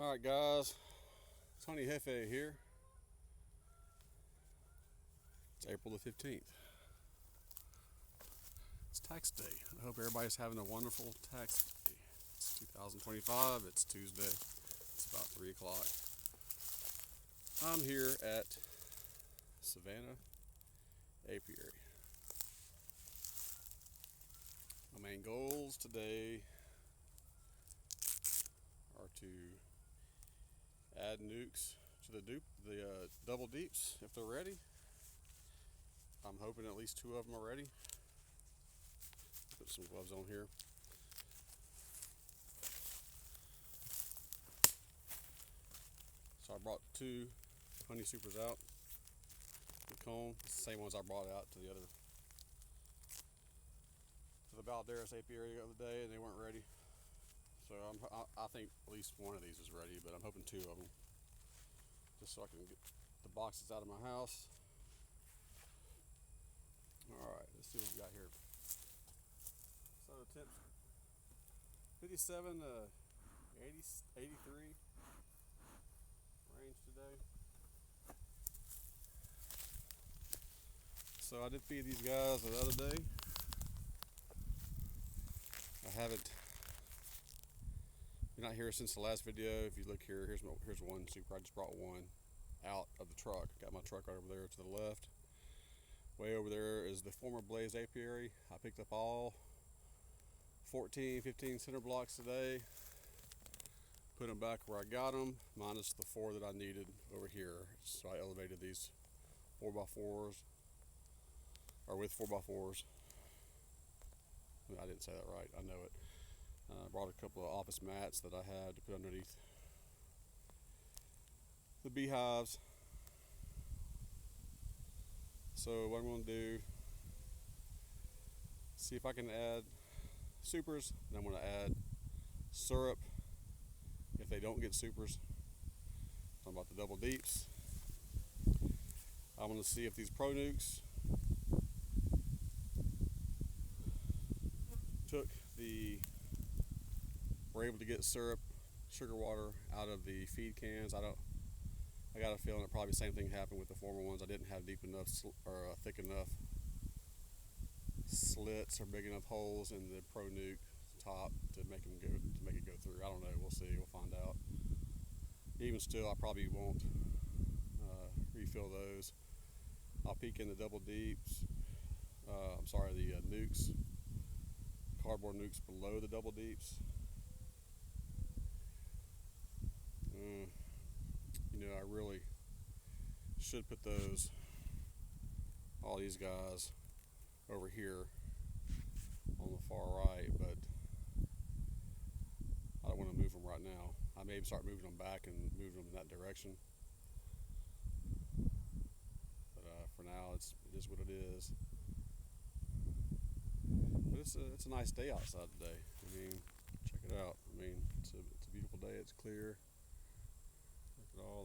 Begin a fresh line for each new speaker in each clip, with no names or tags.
Alright guys, it's Jefe here. It's April the 15th. It's tax day. I hope everybody's having a wonderful tax day. It's 2025, it's Tuesday. It's about 3 o'clock. I'm here at SAVANNA APIARY. My main goals today are to add nucs to the double deeps if they're ready. I'm hoping at least 2 of them are ready. Put some gloves on here. So I brought 2 honey supers out. The comb, it's the same ones I brought out to the Balderas apiary the other day, and they weren't ready. So I think at least 1 of these is ready, but I'm hoping 2 of them, just so I can get the boxes out of my house. Alright, let's see what we got here. So the temps 57 to 83 range today. So I did feed these guys the other day. I haven't, you're not here since the last video. If you look here, here's one super. I just brought 1 out of the truck. Got my truck right over there to the left. Way over there is the former Blaze apiary. I picked up all 14, 15 center blocks today. Put them back where I got them, minus the 4 that I needed over here. So I elevated these 4x4s, or with 4x4s. I didn't say that right, I know it. I brought a couple of office mats that I had to put underneath the beehives. So what I'm going to do, see if I can add supers, and I'm going to add syrup if they don't get supers. Talking about the double deeps. I'm going to see if these Pro Nucs were able to get syrup, sugar water out of the feed cans. I got a feeling that probably the same thing happened with the former ones. I didn't have deep enough or thick enough slits or big enough holes in the Pro Nuc top to make it go through. I don't know. We'll see. We'll find out. Even still, I probably won't refill those. I'll peek in the double deeps. The nucs, cardboard nucs below the double deeps. I really should put all these guys over here on the far right, but I don't want to move them right now. I may start moving them back and moving them in that direction. But for now, it is what it is. But it's a nice day outside today. I mean, check it out. I mean, it's a beautiful day. It's clear. Look at all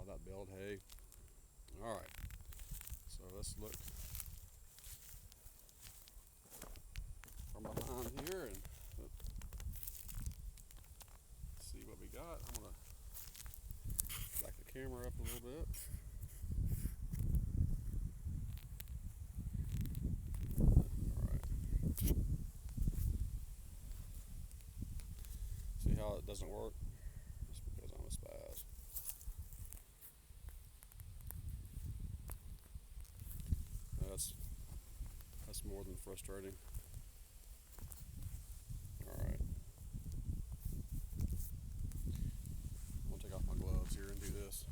that baled hay. All right. So let's look from behind here and see what we got. I'm gonna back the camera up a little bit. See how it doesn't work? Just because I'm a spaz. That's more than frustrating. Alright. I'm gonna take off my gloves here and do this.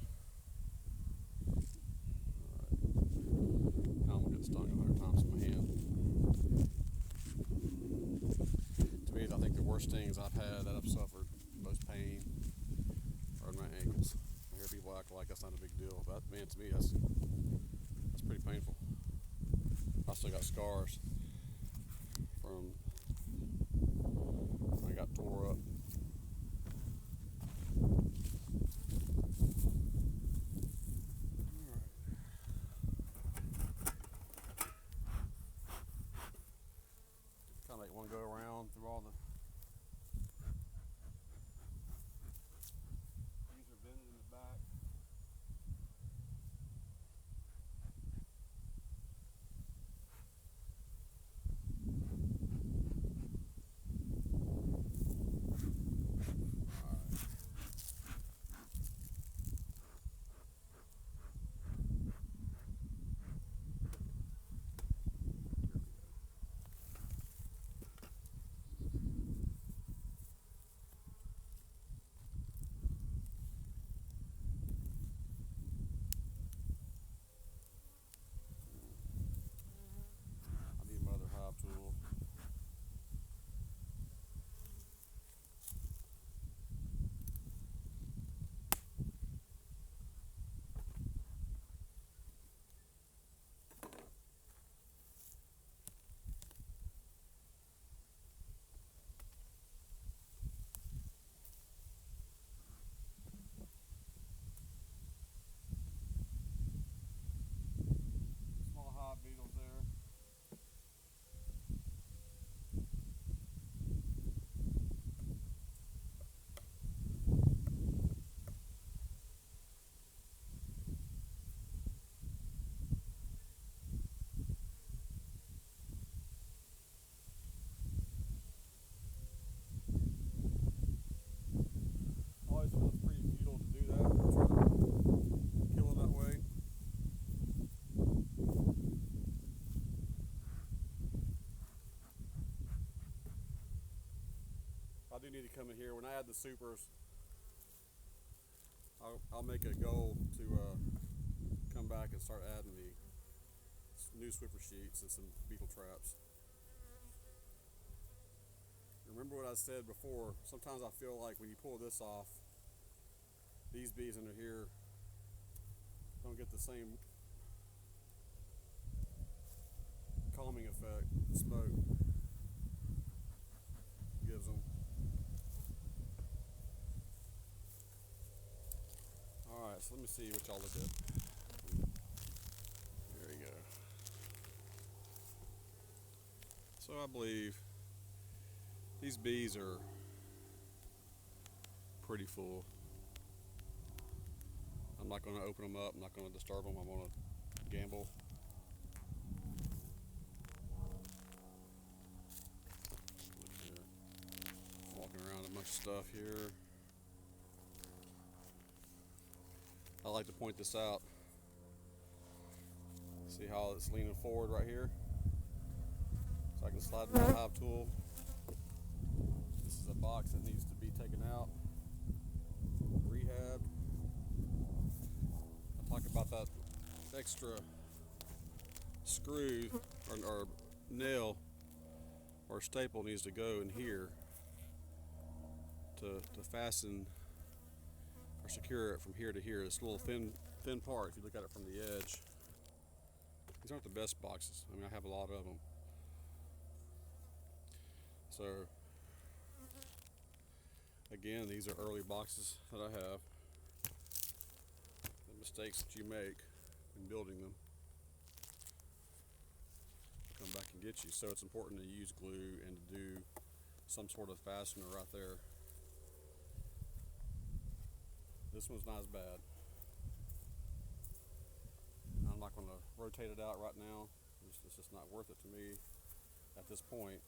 Alright. Now I'm gonna get stung 100 times in my hand. To me, I think the worst stings I've had that I've suffered most pain are in my ankles. I hear people act like that's not a big deal, but man, to me that's pretty painful. I still got scars from when I got tore up. Alright. Kind of like one go around through all the do need to come in here when I add the supers. I'll make a goal to come back and start adding the new swiffer sheets and some beetle traps. Remember what I said before, sometimes I feel like when you pull this off, these bees under here don't get the same calming effect the smoke gives them. Alright, so let me see what y'all look at. There we go. So I believe these bees are pretty full. I'm not going to open them up, I'm not going to disturb them, I'm going to gamble. Look here. Walking around a bunch of stuff here. I like to point this out. See how it's leaning forward right here? So I can slide my hive tool. This is a box that needs to be taken out, rehabbed. I talk about that extra screw or nail or staple needs to go in here to fasten or secure it from here to here. This little thin part, if you look at it from the edge. These aren't the best boxes. I mean, I have a lot of them. So, again, these are early boxes that I have. The mistakes that you make in building them come back and get you. So it's important to use glue and to do some sort of fastener right there. This one's not as bad. I'm not going to rotate it out right now. It's just not worth it to me at this point.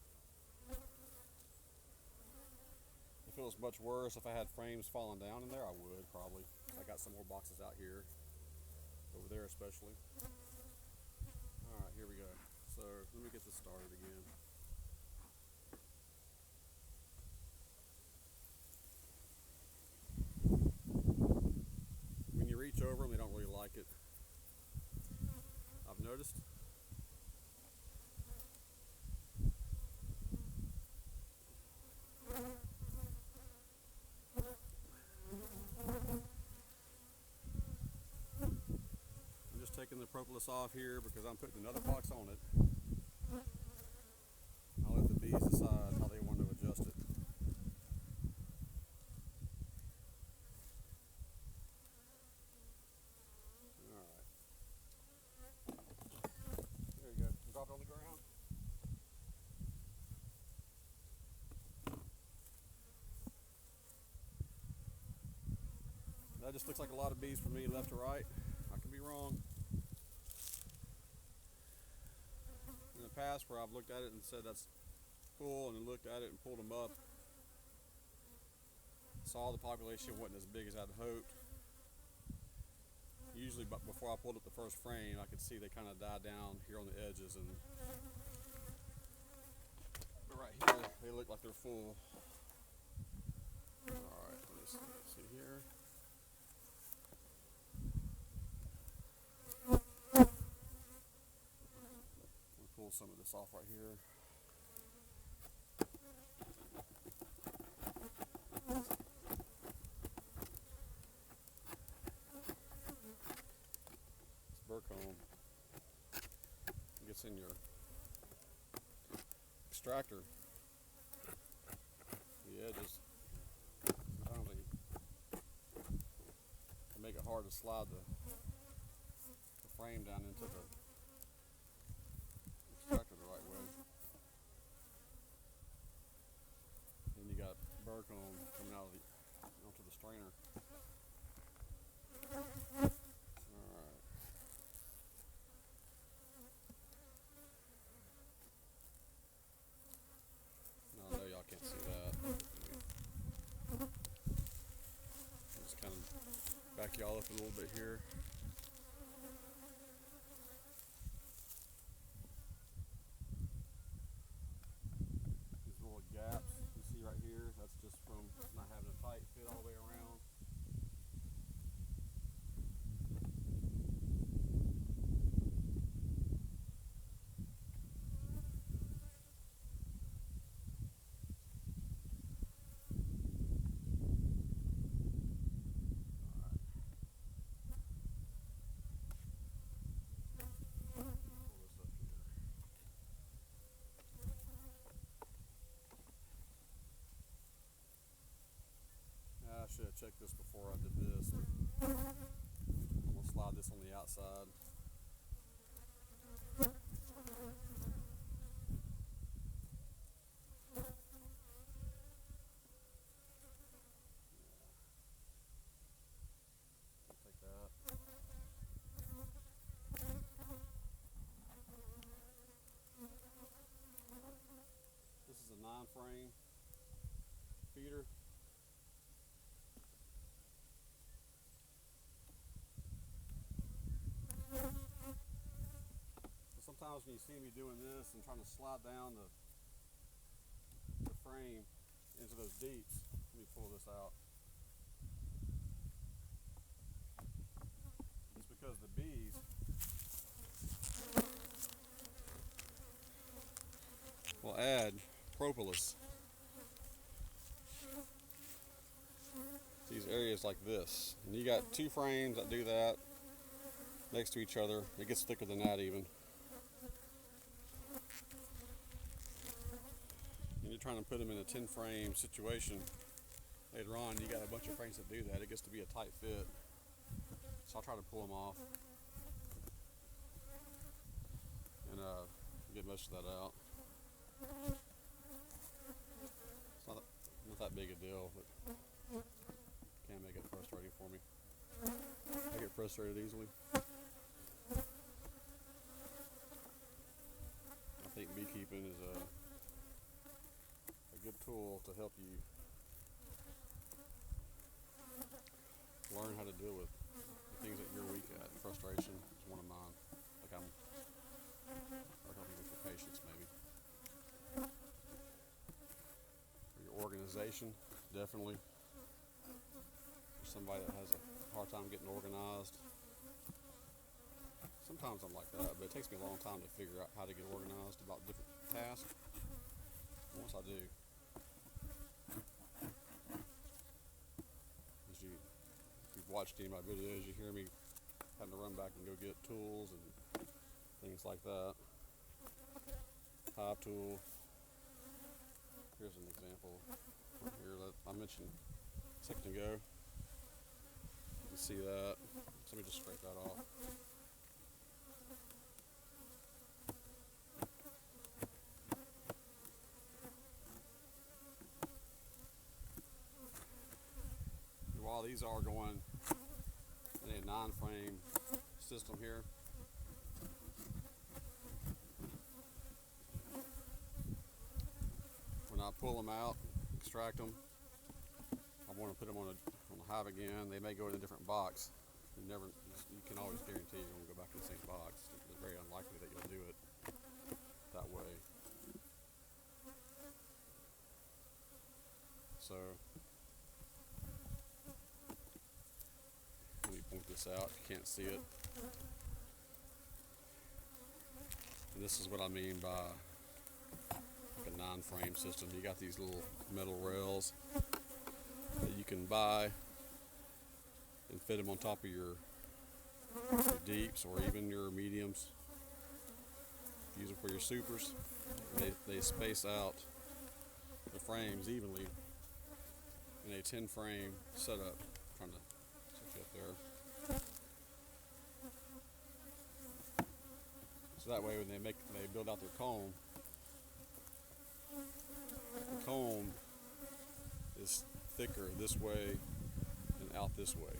If it was much worse, if I had frames falling down in there, I would probably. I got some more boxes out here, over there especially. Alright, here we go. So let me get this started again. When you reach over them, they don't really like it. I've noticed. I'm just taking the propolis off here because I'm putting another box on it. I'll let the bees decide how they want to adjust it. Alright. There you go. Drop it on the ground. That just looks like a lot of bees for me, left to right. I could be wrong. In the past where I've looked at it and said that's full and then looked at it and pulled them up, saw the population wasn't as big as I'd hoped. Usually before I pulled up the first frame, I could see they kind of died down here on the edges, and but right here they look like they're full. Alright, let me see here. Pull some of this off right here. This burr comb gets in your extractor. The edges finally make it hard to slide the frame down into the extractor the right way. Then you got burr comb coming out of onto the strainer. Alright. Now I know y'all can't see that. Just kind of back y'all up a little bit here. Gaps you see right here, That's just from not having a tight fit all the way around. I should have checked this before I did this. I'm going to slide this on the outside. Take that. This is a 9-frame feeder. Sometimes when you see me doing this and trying to slide down the frame into those deeps, let me pull this out. It's because the bees will add propolis to these areas like this. And you got 2 frames that do that next to each other. It gets thicker than that even. You're trying to put them in a 10-frame situation later on, you got a bunch of frames that do that. It gets to be a tight fit. So I'll try to pull them off and get most of that out. It's not that big a deal, but can make it frustrating for me. I get frustrated easily. I think beekeeping is a good tool to help you learn how to deal with the things that you're weak at. Frustration is one of mine. Like or help you with your patience maybe. Or your organization, definitely. For somebody that has a hard time getting organized. Sometimes I'm like that, but it takes me a long time to figure out how to get organized about different tasks. Once I do, if you've watched any of my videos, you hear me having to run back and go get tools and things like that. Hive tool. Here's an example here that I mentioned a second ago. You can see that. So let me just scrape that off. While these are going in a 9-frame system here, when I pull them out, extract them, I want to put them on a hive again. They may go in a different box. You can always guarantee you're going to go back in the same box. It's very unlikely that you'll do it that way. So let me point this out. You can't see it. And this is what I mean by like a 9-frame system. You got these little metal rails that you can buy and fit them on top of your deeps or even your mediums. Use them for your supers. They space out the frames evenly in a 10-frame setup. I'm trying to set you up there. So that way when they build out their comb, the comb is thicker this way and out this way.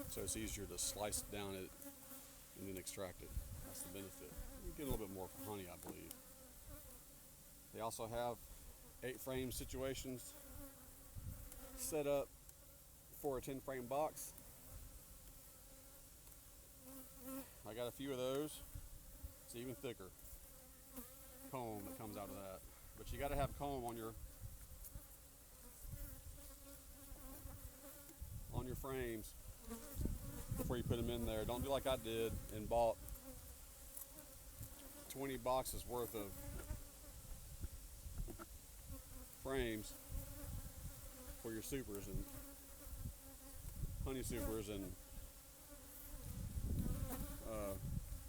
So it's easier to slice down it and then extract it. That's the benefit. You get a little bit more for honey, I believe. They also have 8-frame situations set up for a 10-frame box. I got a few of those. It's even thicker comb that comes out of that. But you got to have comb on your frames before you put them in there. Don't do like I did and bought 20 boxes worth of frames for your supers and honey supers and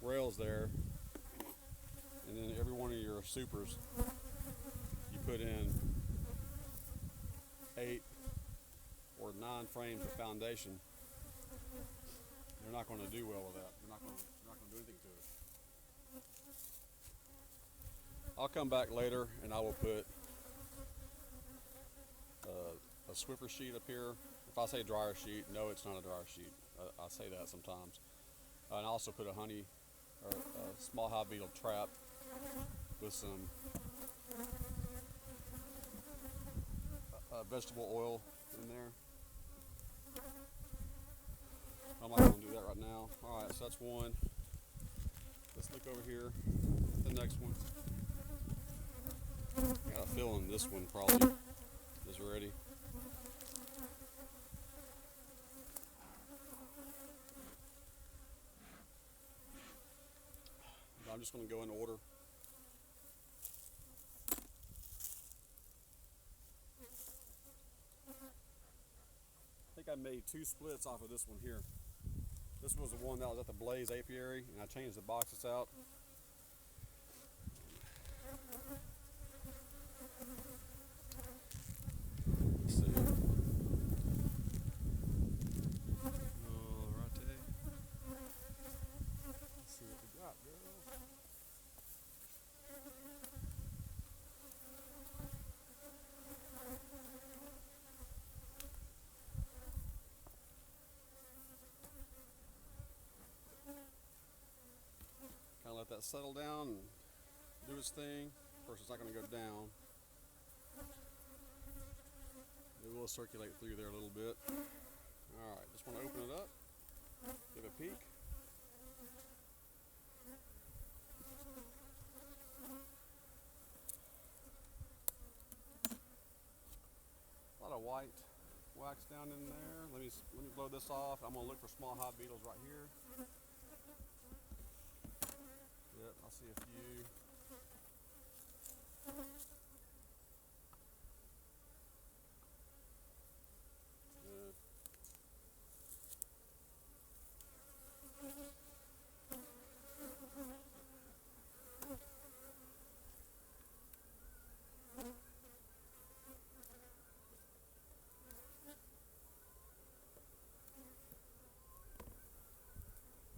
rails there, and then every one of your supers you put in 8 or 9 frames of foundation. They're not going to do well with that. They're not going to do anything to it. I'll come back later and I will put a Swiffer sheet up here. If I say dryer sheet, no, it's not a dryer sheet. I say that sometimes. And I also put a honey or a small hive beetle trap with some vegetable oil in there. I'm not going to do that right now. Alright, so that's one. Let's look over here at the next one. I got a feeling this one probably is ready. I'm just going to go in order. I think I made 2 splits off of this one here. This was the one that was at the Blaze Apiary, and I changed the boxes out. Let's see. Alrighty. Let's see what we got, girl. Kind of let that settle down and do its thing. Of course, it's not going to go down. It will circulate through there a little bit. Alright, just want to open it up, give a peek. A lot of white wax down in there. Let me blow this off. I'm going to look for small hive beetles right here. Yep, I see a few.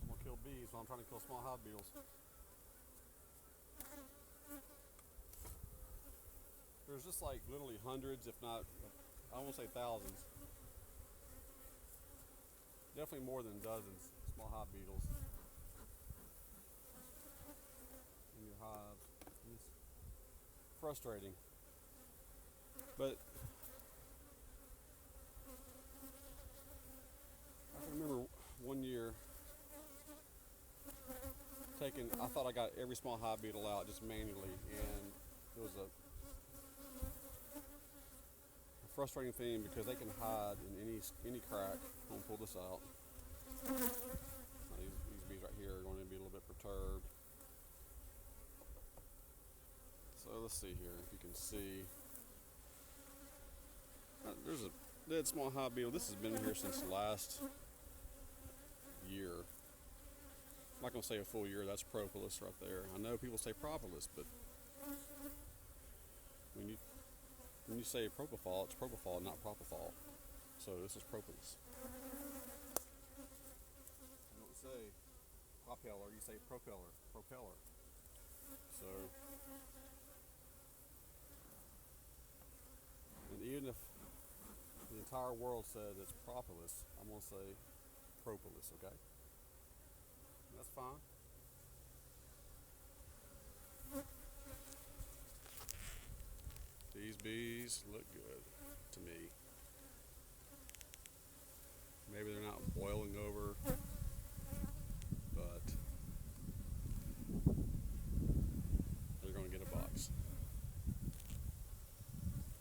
I'm gonna kill bees while I'm trying to kill small hive beetles. There's just like literally hundreds, if not, I won't say thousands. Definitely more than dozens of small hive beetles in your hives. It's frustrating. But I can remember one year I thought I got every small hive beetle out just manually, and it was a frustrating thing because they can hide in any crack. I'm gonna pull this out. These bees right here are going to be a little bit perturbed. So let's see here if you can see. There's a dead small hive beetle. This has been here since last year. I'm not gonna say a full year. That's propolis right there. I know people say propolis, but when you say propofol, it's propofol, not propofol. So this is propolis. You don't say propeller, you say propeller. So, and even if the entire world said it's propolis, I'm gonna say propolis, okay? That's fine. These bees look good to me. Maybe they're not boiling over, but they're going to get a box.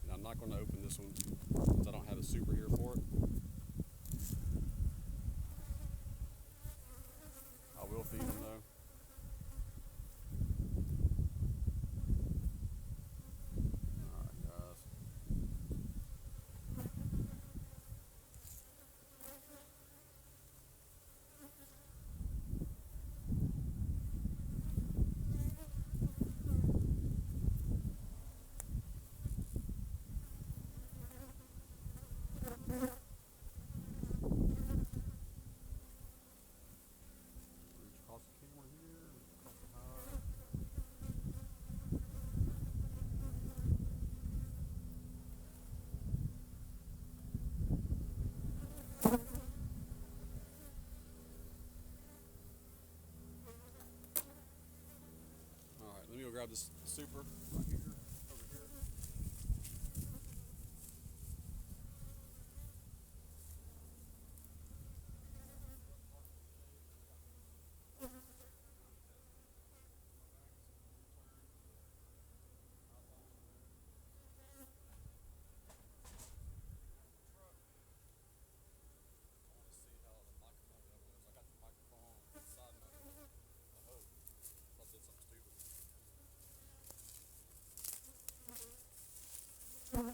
And I'm not going to open this one because I don't have a super here for it. grab this super right here, over here. Alright,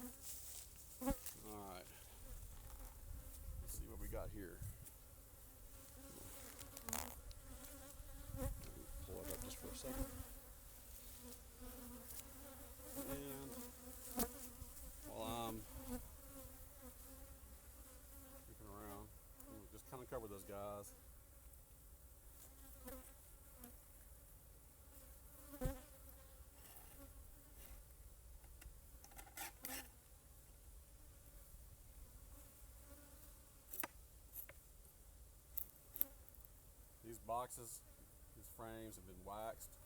let's see what we got here. Pull it up just for a second. And while I'm looking around, just kind of cover those guys. These boxes, these frames have been waxed.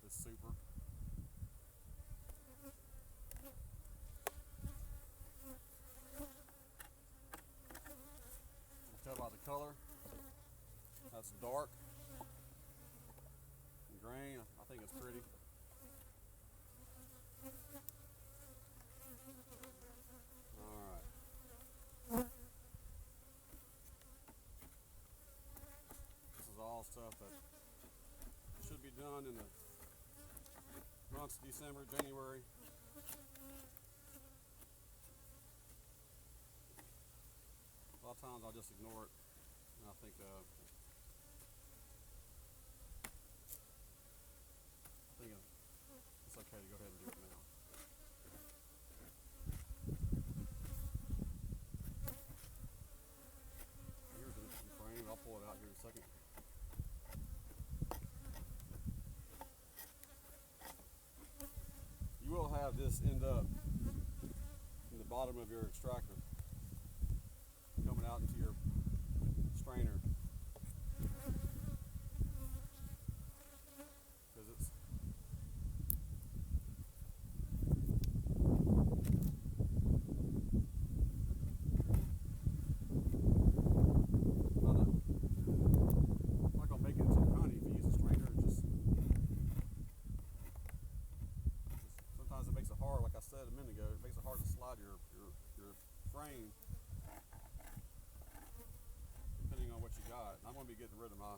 This super. You can tell by the color. That's dark and grain. I think it's pretty. Stuff that should be done in the months of December, January. A lot of times I'll just ignore it, and I think it's okay to go ahead and do it now. Here's an interesting frame. I'll pull it out here in a second. You will have this end up in the bottom of your extractor, coming out into your strainer, because it's not gonna make it into honey if you use a strainer. Sometimes it makes it hard, like I said a minute ago, it makes it hard to slide your frame depending on what you got. And I'm going to be getting rid of my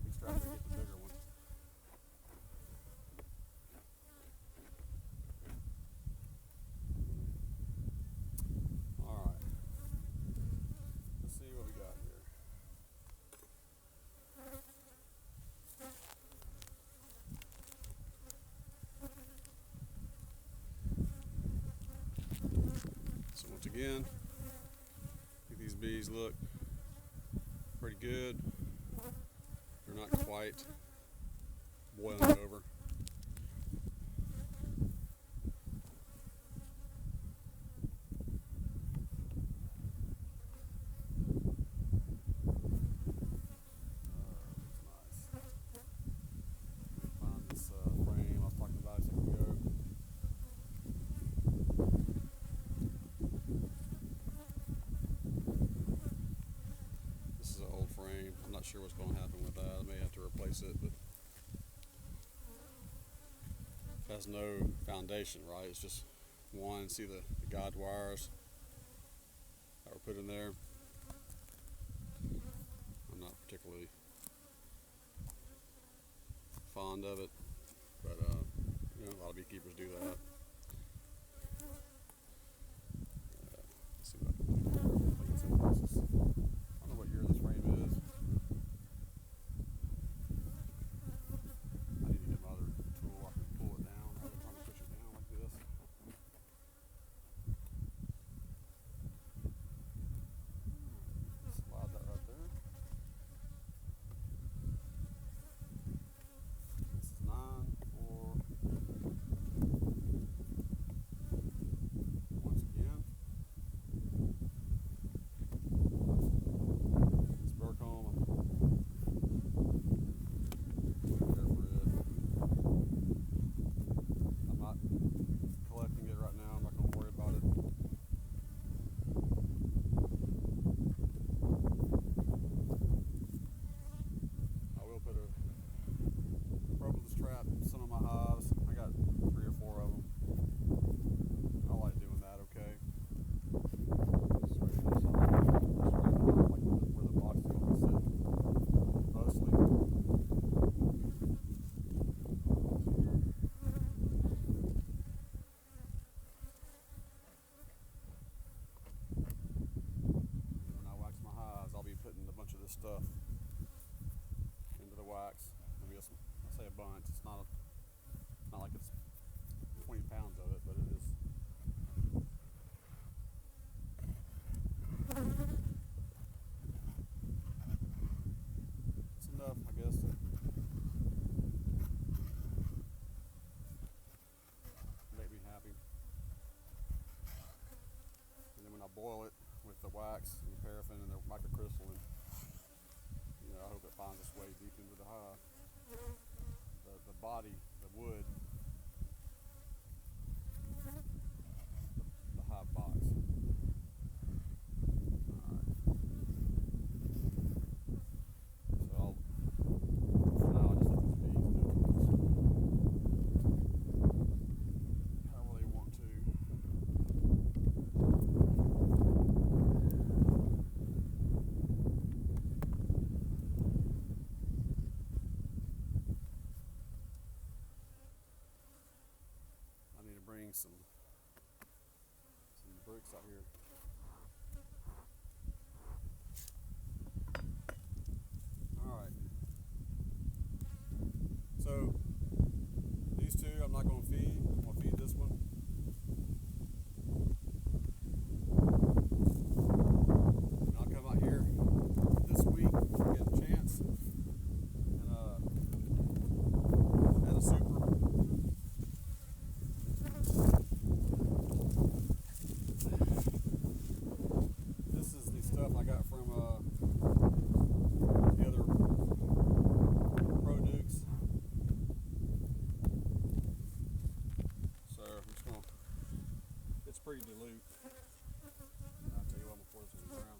extractor to get the bigger one. Alright, let's see what we got here. So once again, I think these bees look pretty good. They're not quite boiling over. I'm not sure what's going to happen with that. I may have to replace it, but it has no foundation, right? It's just one. See the guide wires that were put in there. I'm not particularly fond of it, but you know, a lot of beekeepers do that. Let's see what I can do here. I'll get some pieces. I don't know what year this frame is. I need to get my other tool. I can pull it down rather than trying to push it down like this. Slide that right there. This is 9, 4, boil it with the wax and the paraffin and the microcrystalline. You know, I hope it finds its way deep into the hive. The body, the wood, the hive box. Alright. So for now I'll just let these bees do it however they want to. Bring some bricks out here. Alright. So these two I'm not going to feed. I'm going to feed this one. And I'll come out here this week if I get a chance and add a super. I got from the other Pro Nucs. So I'm just gonna, it's pretty dilute. I'll tell you what, I'm gonna pour this in the ground.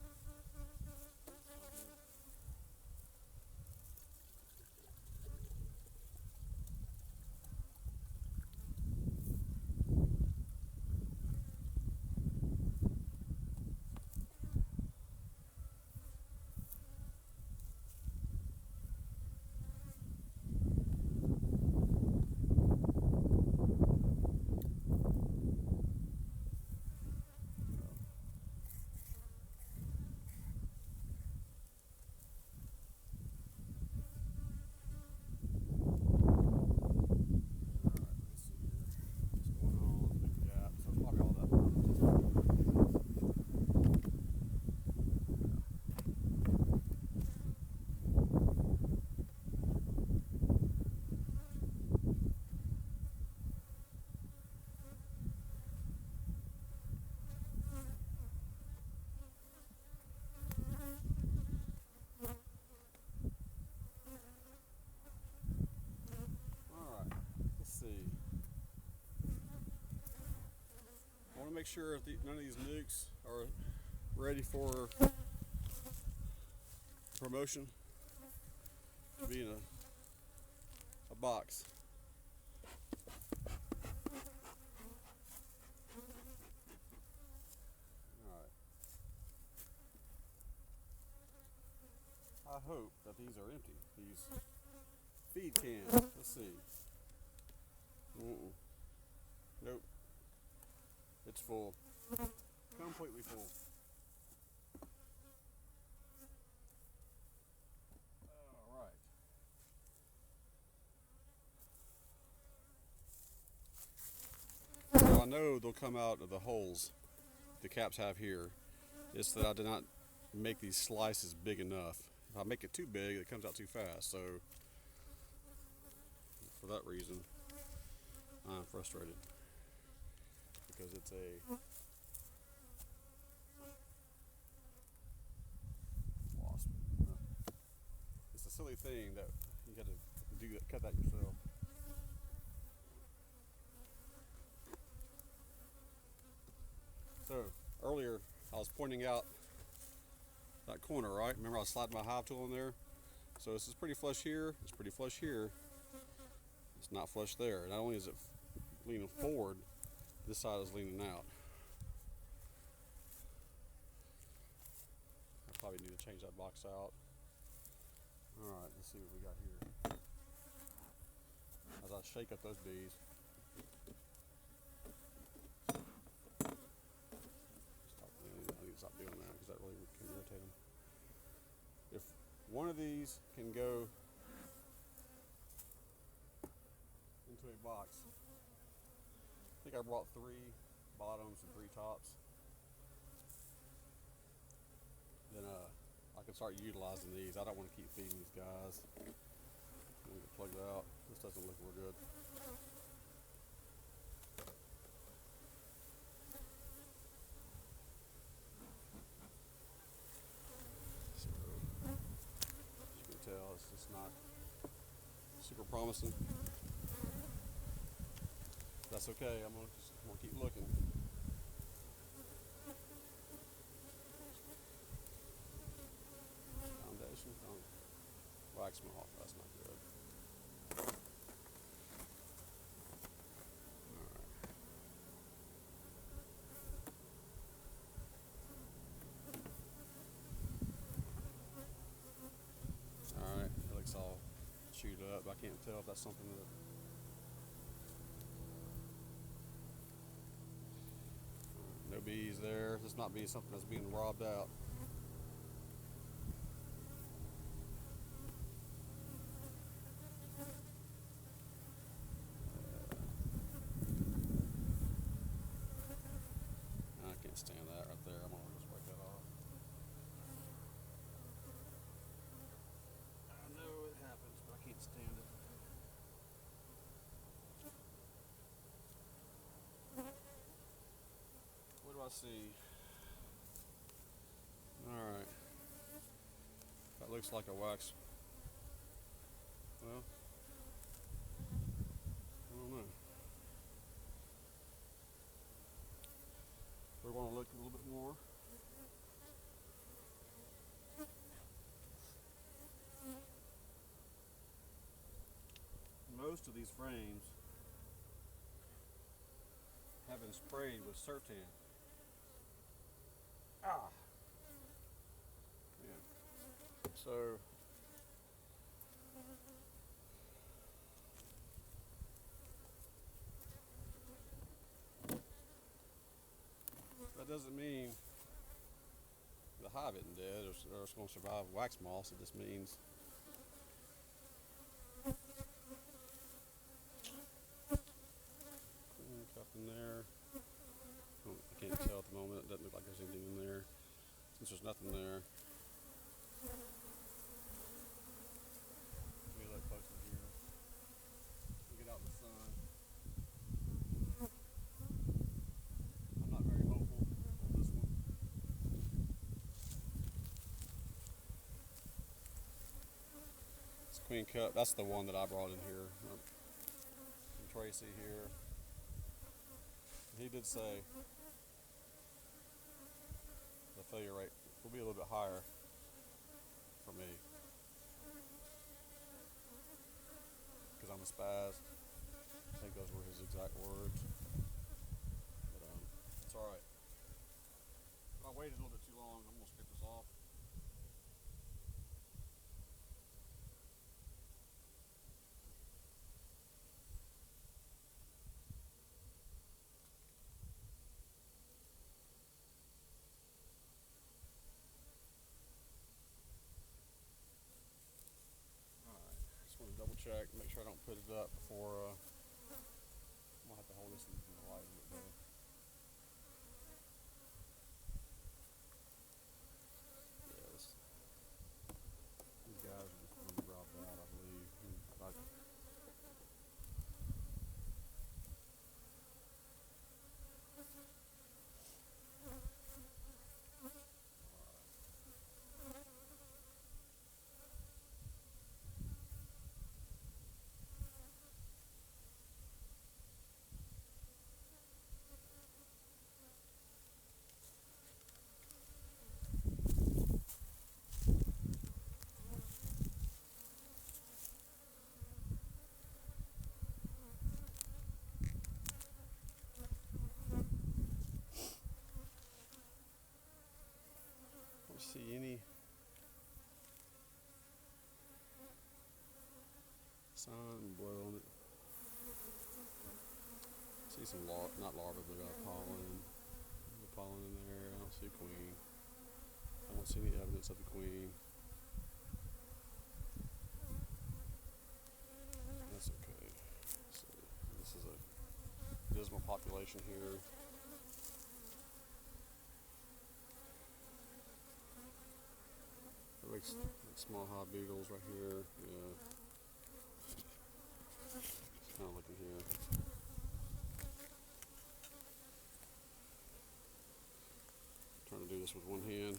Make sure if none of these nucs are ready for promotion to be in a box. Alright. I hope that these are empty, these feed cans. Let's see. Nope. It's full. Completely full. Alright. So I know they'll come out of the holes the caps have here. It's that I did not make these slices big enough. If I make it too big, it comes out too fast. So for that reason, I'm frustrated. Because it's a wasp. It's a silly thing that you got to cut that yourself. So earlier I was pointing out that corner, right? Remember I was sliding my hive tool in there? So this is pretty flush here, it's pretty flush here. It's not flush there. Not only is it leaning forward, this side is leaning out. I probably need to change that box out. Alright, let's see what we got here. As I shake up those bees. I need to stop doing that because that really can irritate them. If one of these can go into a box, I think I brought 3 bottoms and 3 tops. Then I can start utilizing these. I don't want to keep feeding these guys. I'm going to get plugged out. This doesn't look real good. it's just not super promising. That's okay. I'm gonna keep looking. Foundation, wax moth. That's not good. All right, it looks all chewed up. I can't tell if that's something that. No bees there. This might be something that's being robbed out. I can't stand that right there. I'm gonna just break that off. I know it happens, but I can't stand it. What do I see? Alright. That looks like a wax. Well, I don't know. We're going to look a little bit more. Most of these frames have been sprayed with Sertan. Ah! Yeah. So, that doesn't mean the hive isn't dead or it's going to survive wax moths. It just means cup in there. I can't tell at the moment. It doesn't look like there's anything in there. Since there's nothing there. Let me look closer here. We'll get out in the sun. I'm not very hopeful on this one. It's Queen Cup. That's the one that I brought in here. And Tracy here. He did say the failure rate will be a little bit higher for me because I'm a spaz. I think those were his exact words. But it's all right. If I waited a little bit too long, I'm gonna skip this off. Double check, make sure I don't put it up before I'm gonna have to hold this in the light a little bit better. Yeah, these guys are just being robbed out, I believe. See any sun blood on it. See some not larvae, but pollen. The pollen in there. I don't see a queen. I don't see any evidence of the queen. That's okay. So this is a dismal population here. Like small hive beetles right here. Yeah. Just kind of looking here. Trying to do this with one hand.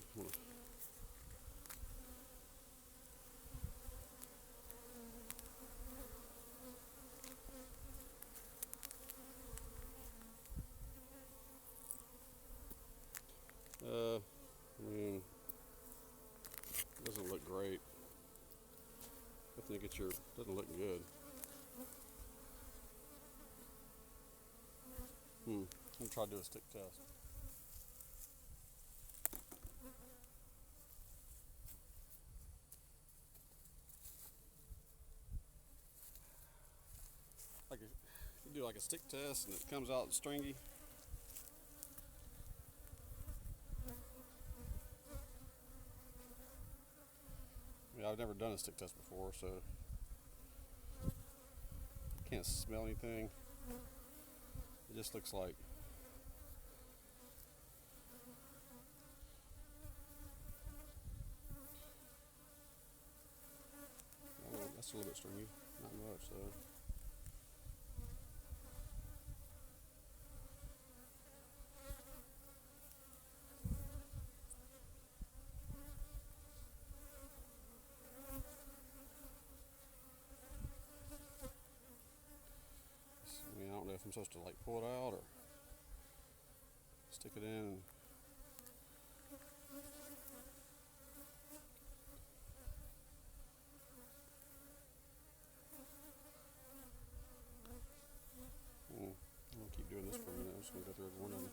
picture doesn't look good. I'm gonna try to do a stick test. Like you do like a stick test and it comes out stringy. Yeah, I've never done a stick test before, so I can't smell anything. It just looks like that's a little bit stringy, not much though. I mean, I don't know if I'm supposed to like pull it out or stick it in. I'm gonna keep doing this for a minute. I'm just gonna go through every one of them.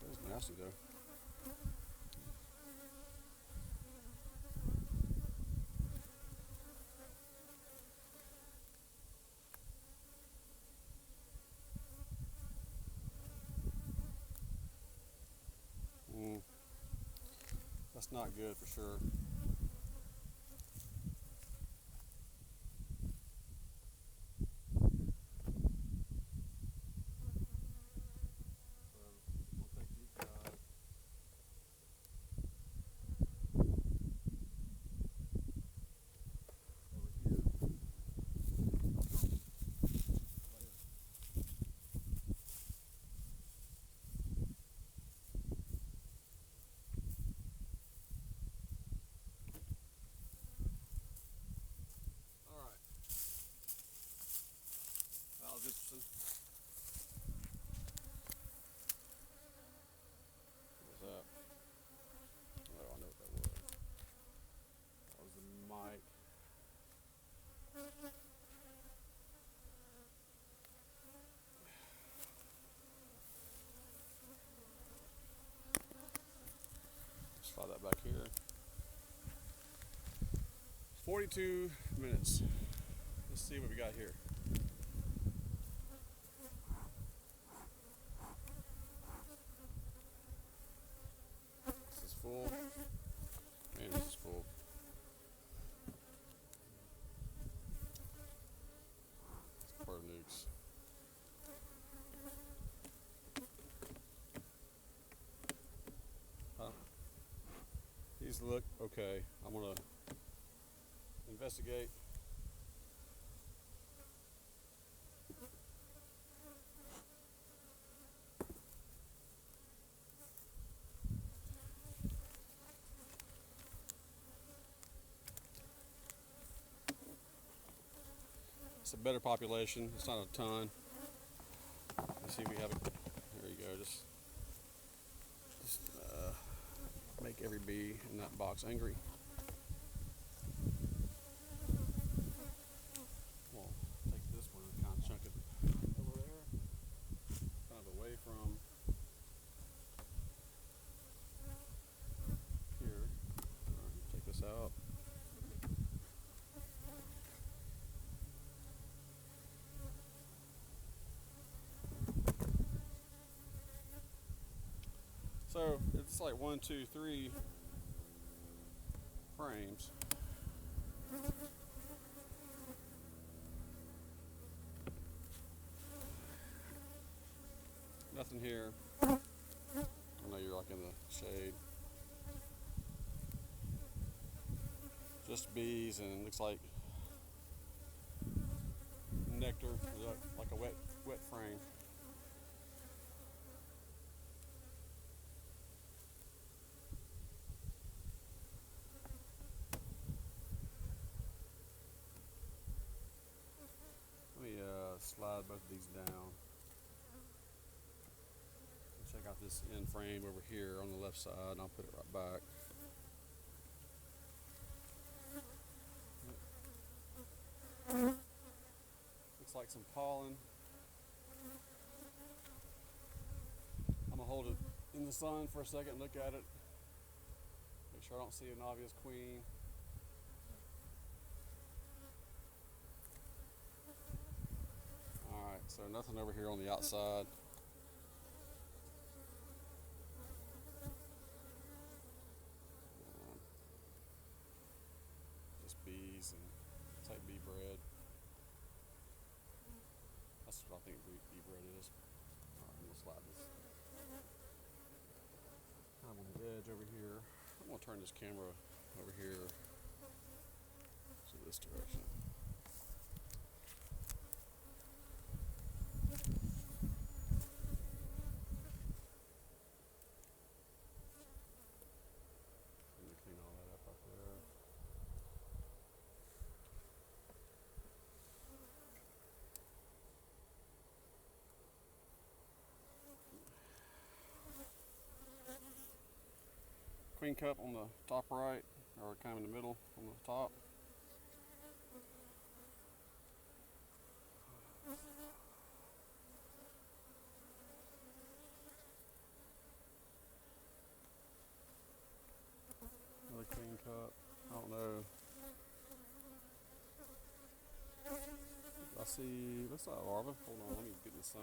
That was nasty though. That's not good for sure. Interesting. What was that? Oh, I know what that was. That was the mic. Let's slide that back here. 42 minutes. Let's see what we got here. Full. Man, this is full. It's Pro Nucs. These look okay. I'm gonna investigate. It's a better population. It's not a ton. Let's see if we have it. There you go. Just make every bee in that box angry. Well, take this one and kind of chunk it over there, kind of away from here. All right, take this out. So it's like 1, 2, 3 frames. Nothing here. I know you're like in the shade. Just bees, and it looks like nectar, like a wet frame. Slide both of these down. this end frame over here on the left side, and I'll put it right back. Looks like some pollen. I'm gonna hold it in the sun for a second and look at it. Make sure I don't see an obvious queen. Alright, so nothing over here on the outside. Just bees and type bee bread. That's what I think bee bread is. Alright, I'm gonna slide this. I'm on the edge over here. I'm gonna turn this camera over here to this direction. Let me clean all that up right there. Queen cup on the top right, or kind of in the middle on the top. Another queen cup. I don't know. I see, looks like a larva. Hold on, let me get in the sun.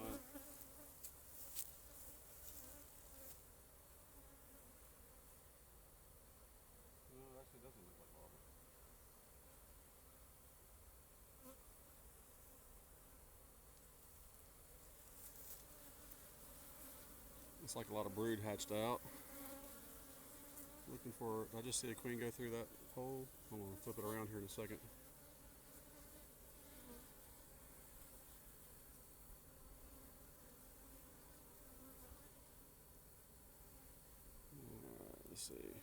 No, it actually doesn't look like larva. Looks like a lot of brood hatched out. Looking for, did I just see a queen go through that hole? I'm gonna flip it around here in a second. Alright, let's see.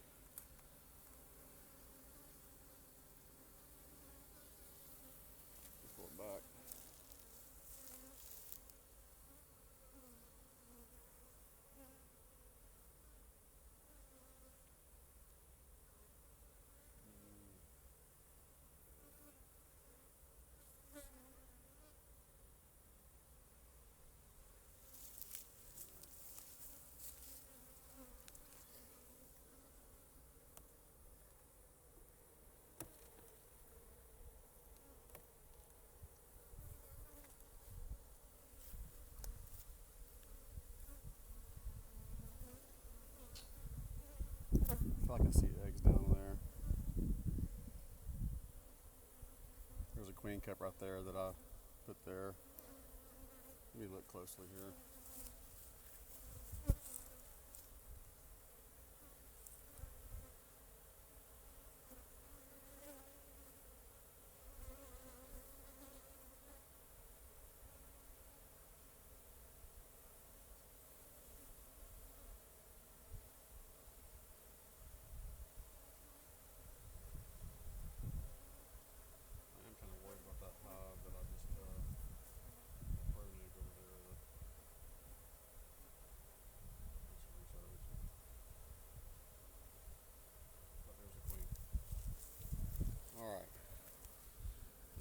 Pull it back. I can see eggs down there. There's a queen cup right there that I put there. Let me look closely here.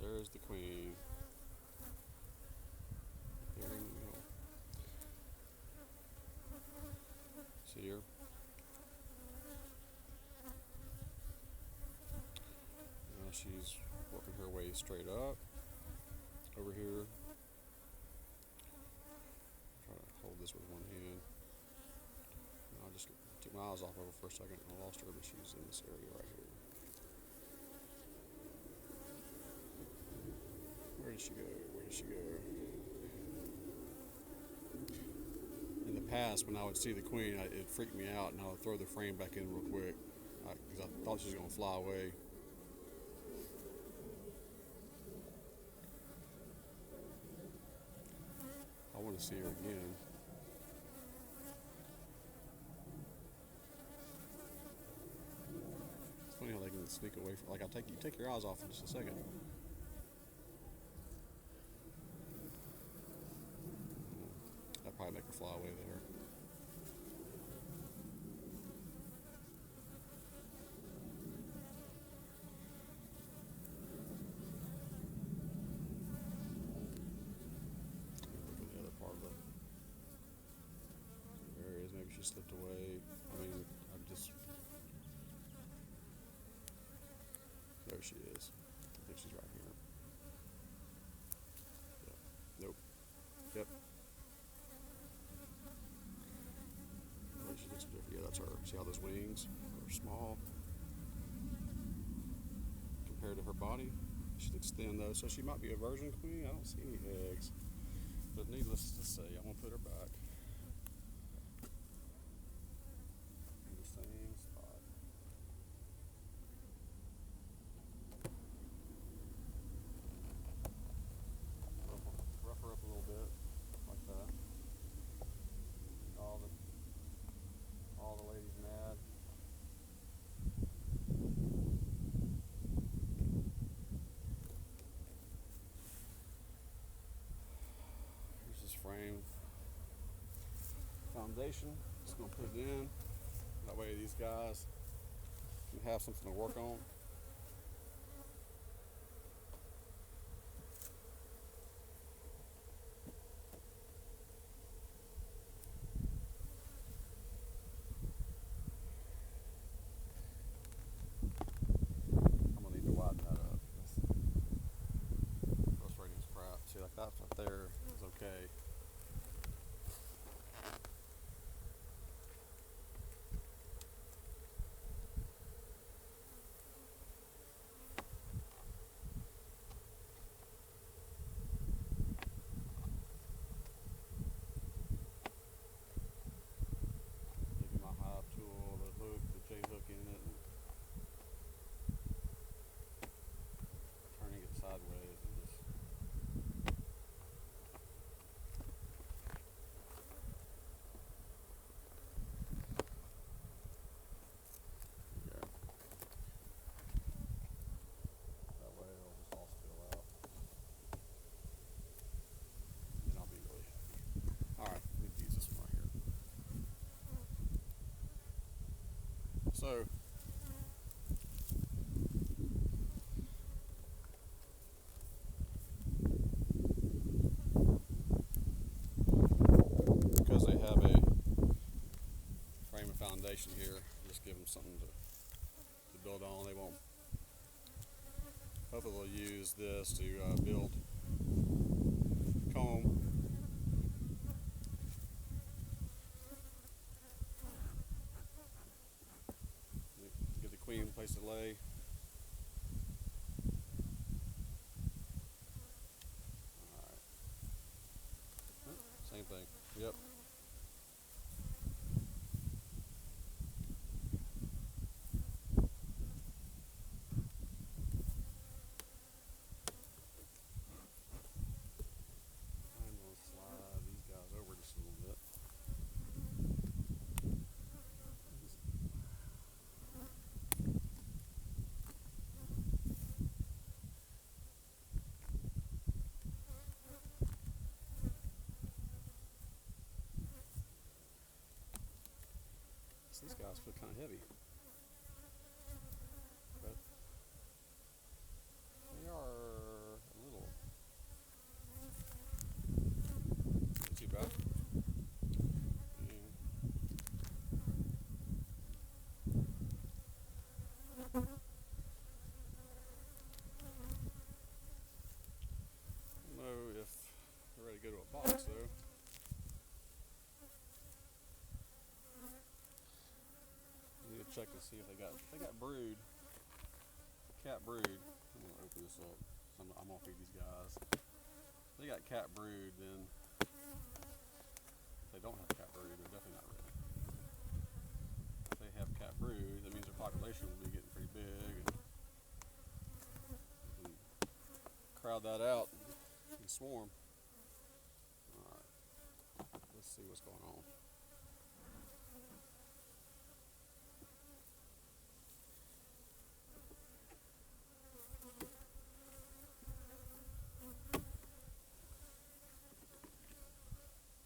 There's the queen. There in the middle. See her? Now she's working her way straight up. Over here. Try to hold this with one hand. I just took my eyes off of her for a second and I lost her, but she's in this area right here. Where did she go? Where did she go? In the past, when I would see the queen, it freaked me out, and I would throw the frame back in real quick because I thought she was going to fly away. I want to see her again. It's funny how they can sneak away from. Like you take your eyes off in just a second. Probably make her fly away there. slipped away. I mean, I'm just. There she is. I think she's right here. Yep. Nope. Yep. She looks different. Yeah, that's her. See how those wings are small compared to her body? She looks thin though, so she might be a virgin queen. I don't see any eggs. But needless to say, I'm gonna put her back in the same spot. Rough her up a little bit, like that. All the ladies mad. Here's this frame foundation. Just gonna put it in. That way these guys can have something to work on. I'm gonna need to widen that up. Frustrating crap. See, like that right there is okay. Taking my hive tool, the hook, the J hook in it, and turning it sideways and just there. That way it'll just all spill out. And then I'll be really happy. Alright, let me use this one right here. So because they have a frame of foundation here, just give them something to build on. They won't. Hopefully they'll use this to build comb. Get the queen place to lay. Alright. Same thing. Yep. I'm going to slide these guys over just a little bit. These guys feel kind of heavy, but they are a little. Not too bad. I don't know if they're ready to go to a box though. Check to see if they got brood, cat brood. I'm gonna open this up. I'm gonna feed these guys. If they got cat brood, then if they don't have cat brood, they're definitely not ready. If they have cat brood, that means their population will be getting pretty big, and crowd that out and swarm. All right, let's see what's going on.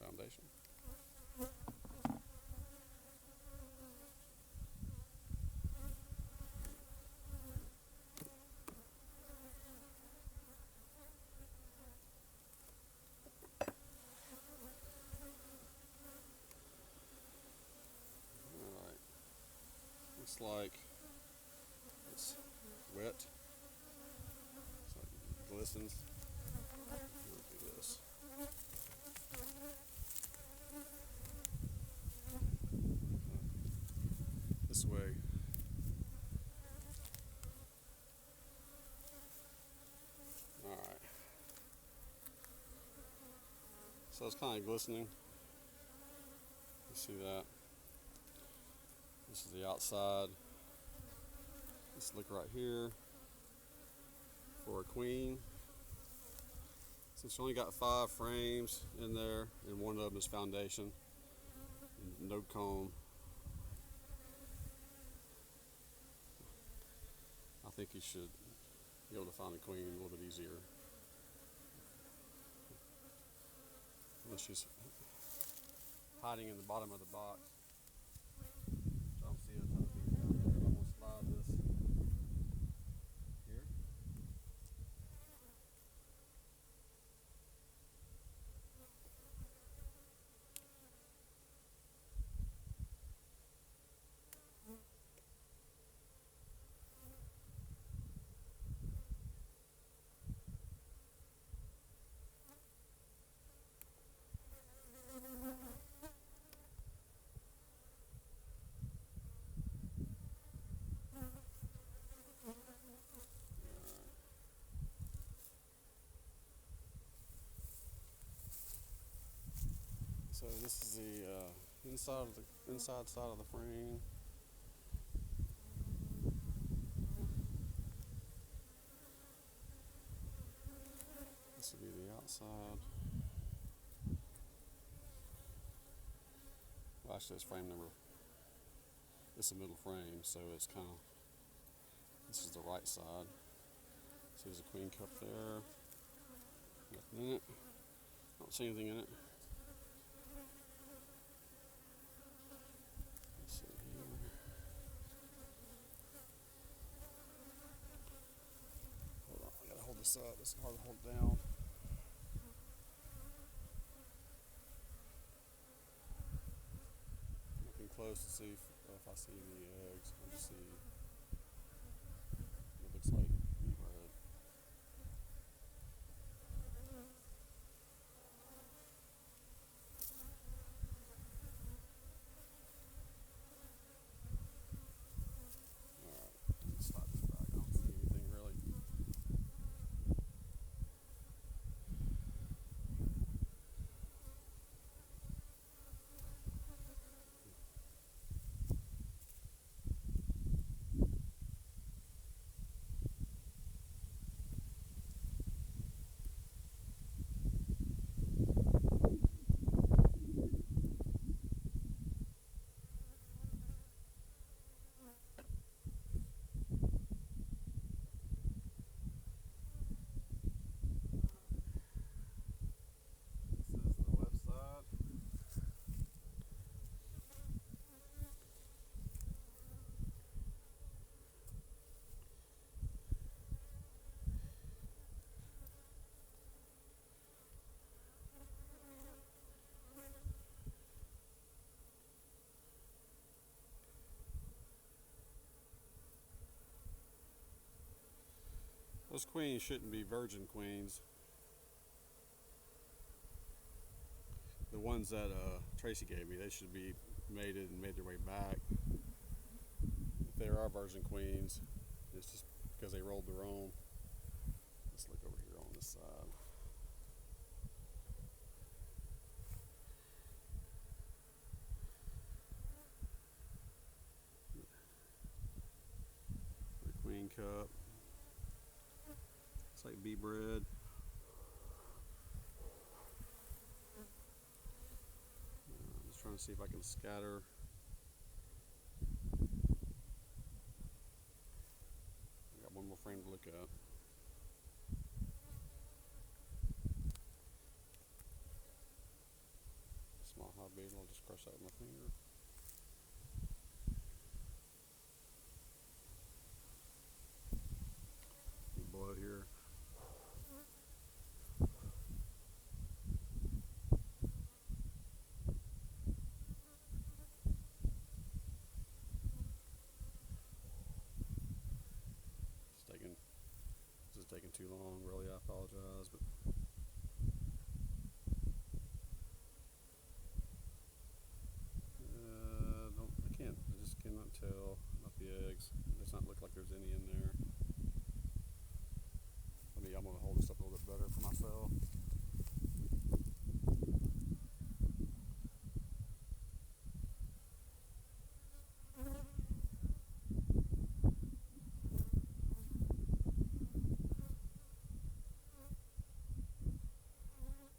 Foundation. looks like it's wet, so it glistens. We'll do this. This way. Alright. So it's kind of glistening. You see that? This is the outside. Let's look right here for a queen. Since you only got 5 frames in there, and one of them is foundation, and no comb, I think you should be able to find a queen a little bit easier. Unless she's hiding in the bottom of the box. I don't see a ton of bees down there. I'm going to slide this here. So this is the inside side of the frame. This will be the outside. Well, actually, it's frame number. It's a middle frame, so it's kind of. This is the right side. See, there's a queen cup there. Nothing in it. Don't see anything in it. This up. It's hard to hold down. Looking close to see if I see any eggs. Let me see. It looks like bee bread. Alright, let's slide this back. I don't see anything really. Those queens shouldn't be virgin queens. The ones that Tracy gave me, they should be mated and made their way back. If there are virgin queens, it's just because they rolled their own. Let's look over here on this side. The queen cup. It's like bee bread. I'm just trying to see if I can scatter. I got one more frame to look at. Small hive beetle, I'll just crush that with my finger. Blood here. is taking too long, really. I apologize, but I just cannot tell about the eggs. It does not look like there's any in there. I'm going to hold this up a little bit better for myself.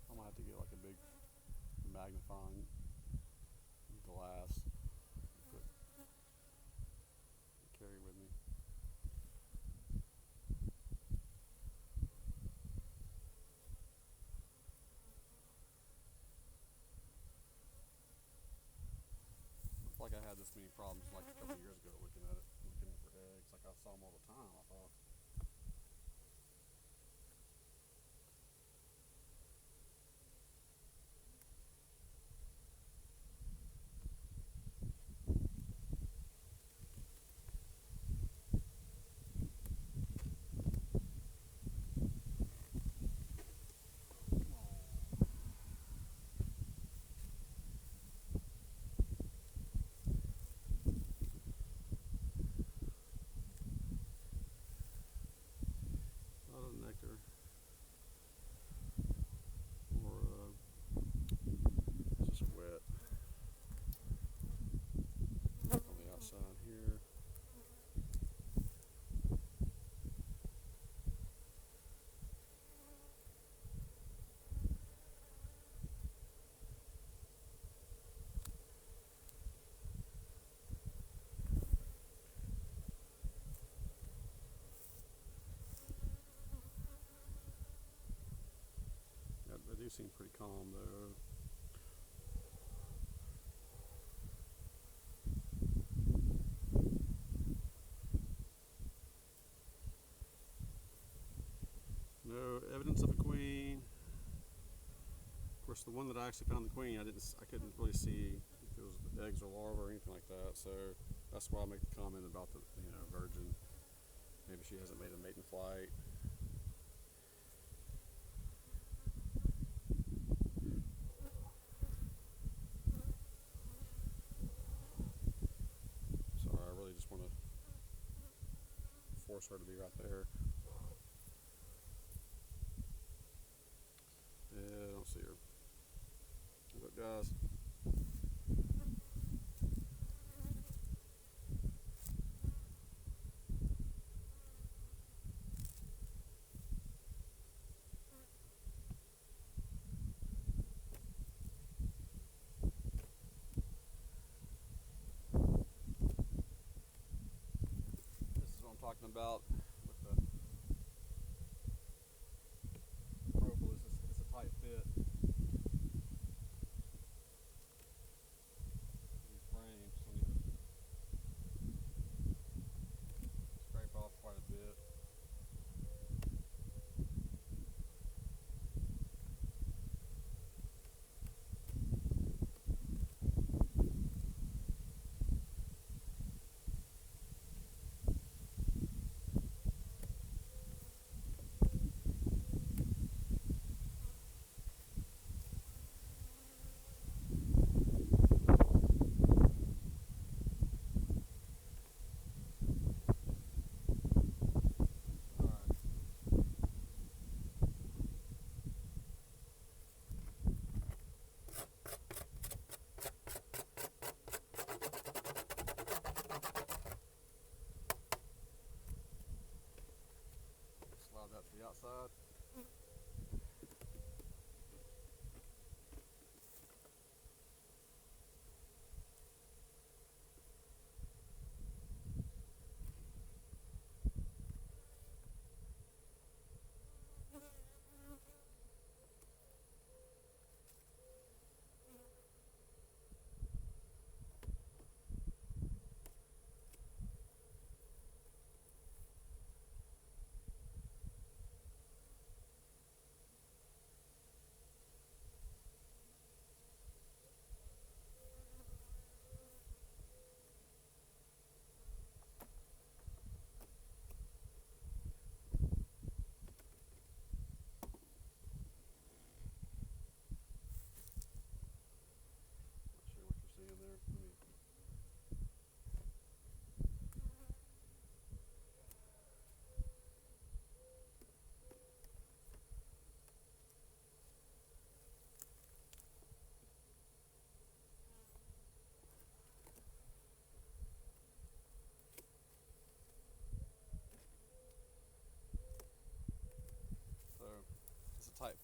I might have to get like a big magnifying glass to carry with me. Like I had this many problems like a couple years ago looking at it, looking for eggs. Like I saw them all the time, I thought. Nectar or it's just wet on the outside here. They do seem pretty calm though. No evidence of a queen. Of course, the one that I actually found the queen, I couldn't really see if it was eggs or larvae or anything like that. So that's why I make the comment about the virgin. Maybe she hasn't made a mating flight. Want to force her to be right there. Yeah, I don't see her. Look, guys. Talking about with the Pro it's a tight fit. These frames, so I need to scrape off quite a bit. That to the outside.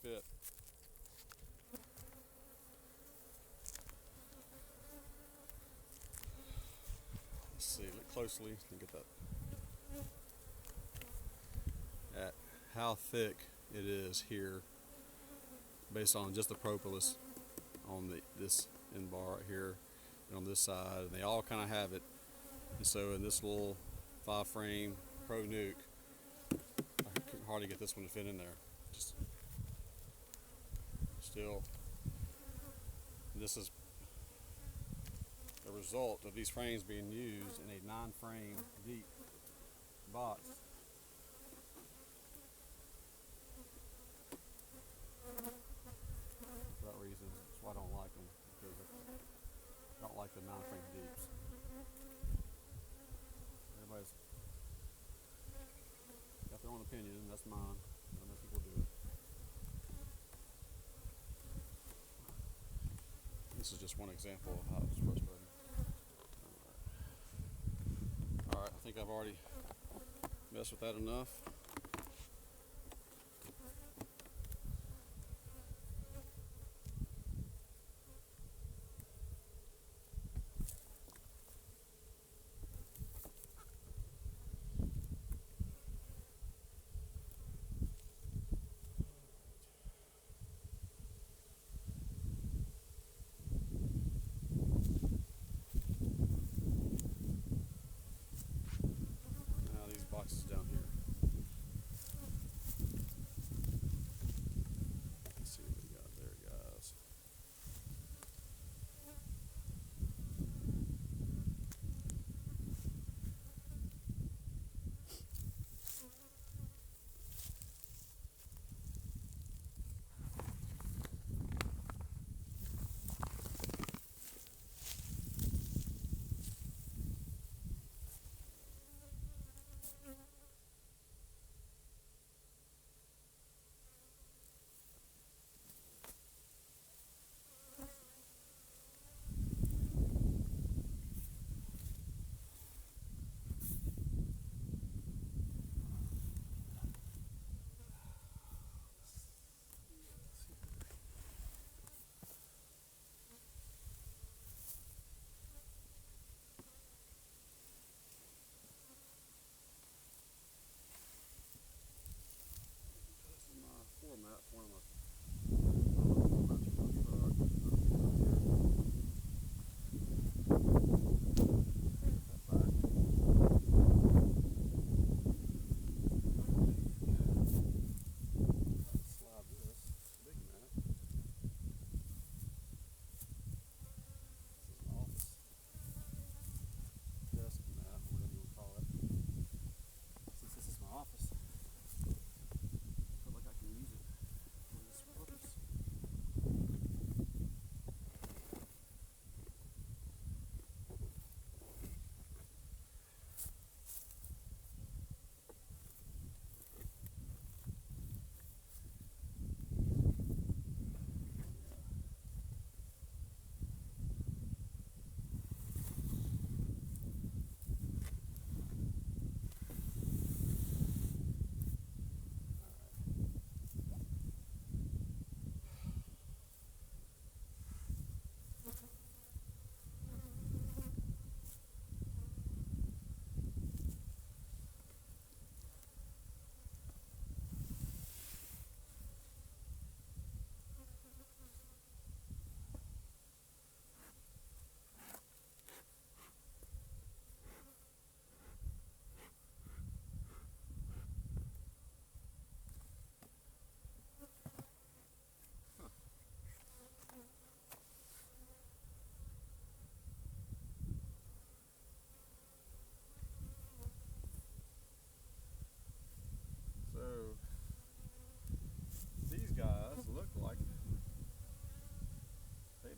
fit. Let's see, look closely and get that at how thick it is here based on just the propolis on this end bar right here and on this side, and they all kind of have it. And so in this little 5-frame Pro Nuc, I can hardly get this one to fit in there. Just still, this is the result of these frames being used in a 9-frame deep box. For that reason, that's why I don't like them, because I don't like the 9-frame deeps. Everybody's got their own opinion, and that's mine. Other people do it. This is just one example of how it's supposed to be. Alright, I think I've already messed with that enough. Down here. Let's see what we got there, guys. Format for my slide this big mat. This is an office desk mat, whatever you want to call it. Since this is my office, use it for this purpose.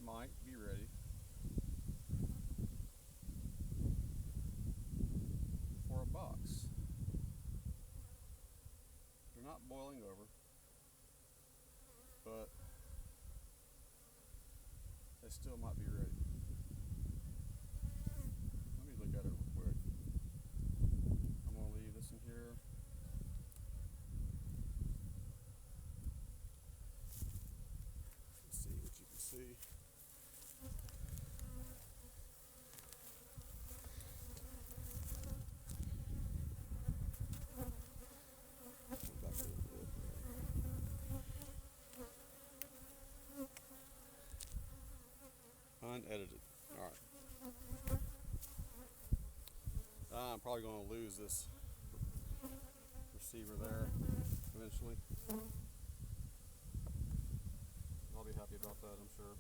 Might be ready for a box. They're not boiling over, but they still might be ready. Let me look at it real quick. I'm going to leave this in here. edited. Alright. I'm probably going to lose this receiver there eventually. I'll be happy about that, I'm sure.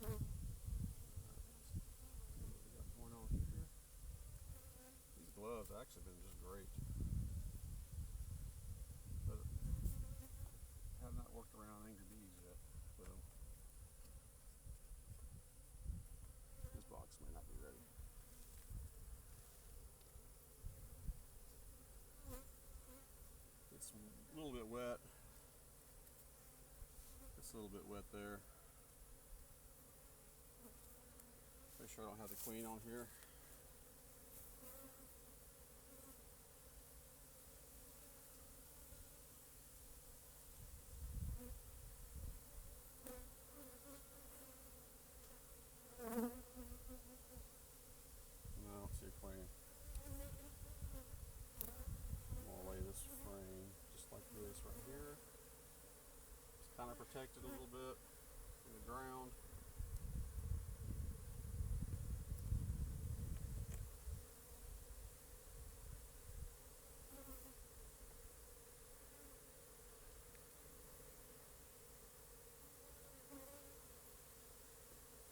Alright, let's see what we got going on here. These gloves have actually been just great. But I have not worked around angry bees yet with them. This box may not be ready. It's a little bit wet. It's a little bit wet there. Make sure I don't have the queen on here. No, I don't see a queen. I'm gonna lay this frame just like this right here. It's kind of protected a little bit from the ground.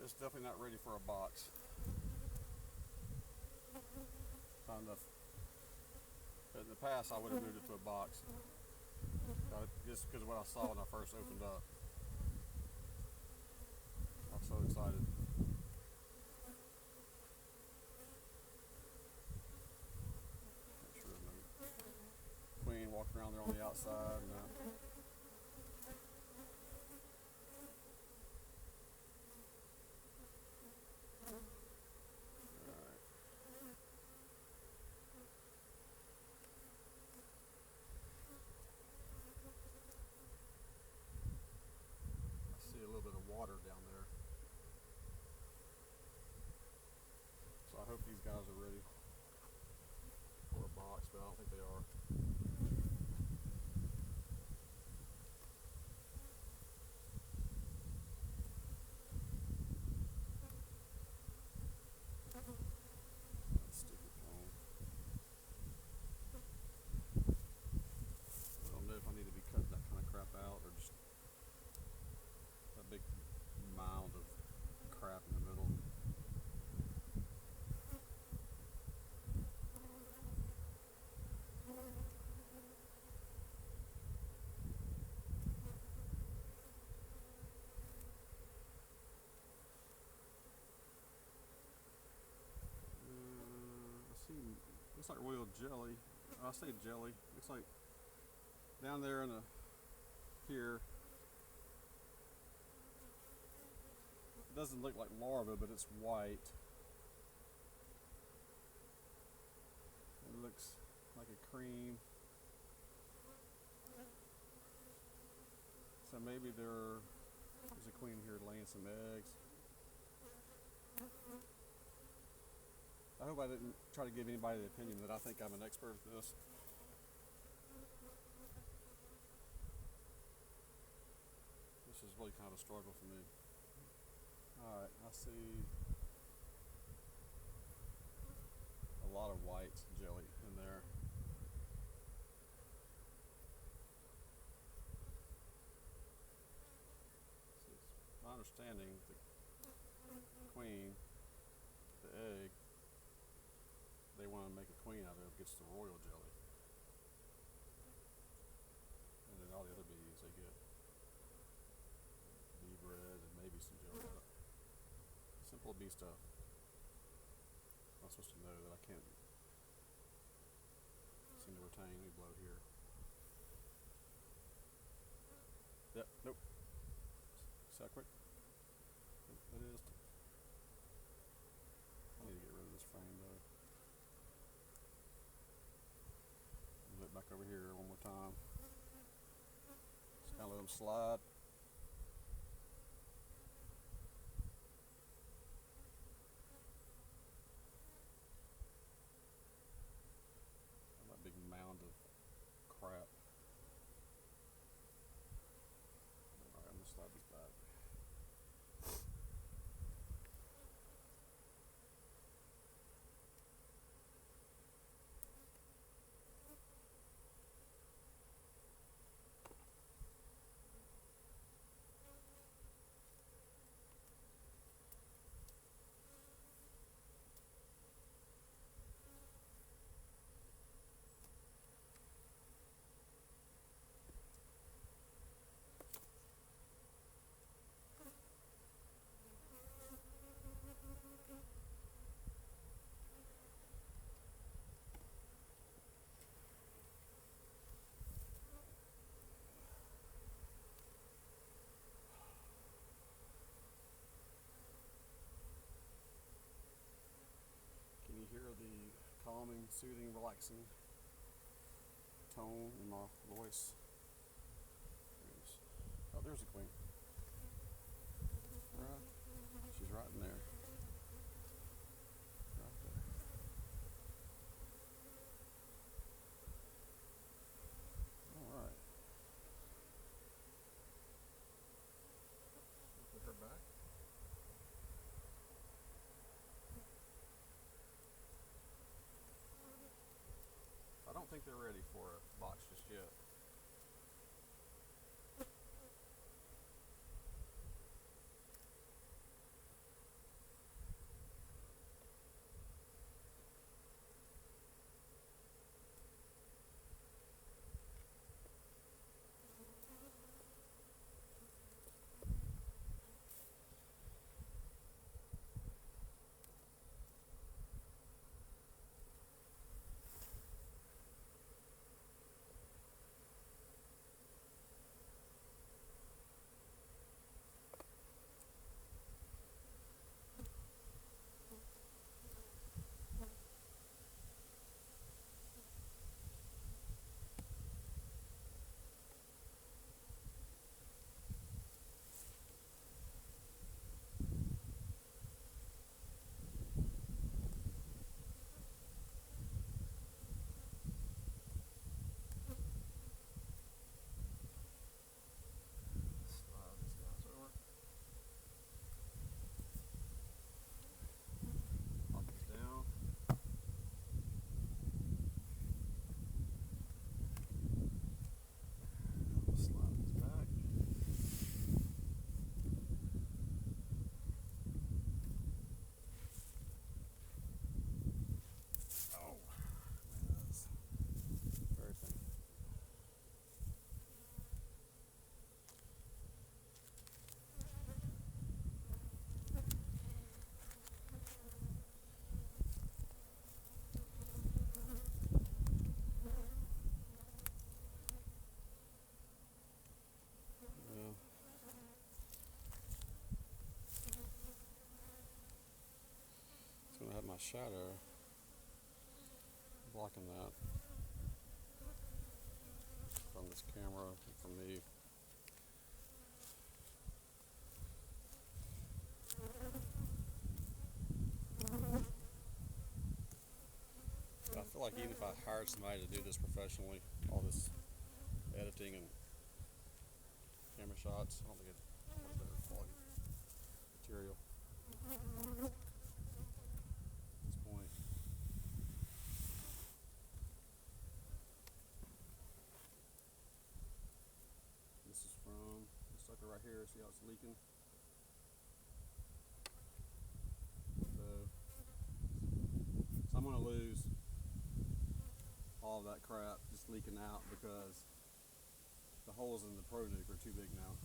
It's definitely not ready for a box. But in the past, I would have moved it to a box. Just because of what I saw when I first opened up. I'm so excited. Make sure there's no queen walking around there on the outside. No. Water down there. So I hope these guys are ready for a box, but I don't think they are. That's stupid phone. I don't know if I need to be cutting that kind of crap out or just a big mound of crap in the middle. I see, looks like royal jelly. I say jelly. Looks like down there in the here. It doesn't look like larva, but it's white. It looks like a cream. So maybe there's a queen here laying some eggs. I hope I didn't try to give anybody the opinion that I think I'm an expert at this. This is really kind of a struggle for me. Alright, I see a lot of white jelly in there. So it's my understanding the queen, the egg, they want to make a queen out of gets the royal jelly. And then all the other bees, they get bee bread and maybe some jelly. Simple bee stuff. I'm supposed to know that I can't seem to retain. Let me blow here. Yep, nope. Separate. It is. I need to get rid of this frame though. Look back over here one more time. Just kind of let them slide. That big mound of crap. Alright, I'm gonna slide this back. soothing, relaxing tone in my voice. Oh, there's a queen. Right. She's right in there. Right there. Alright. Put her back. I don't think they're ready for a box just yet. I have my shadow blocking that from this camera and from me. But I feel like even if I hired somebody to do this professionally, all this editing and camera shots, I don't think it's better quality material. Right here, see how it's leaking? So I'm going to lose all of that crap just leaking out because the holes in the Pro Nuc are too big now.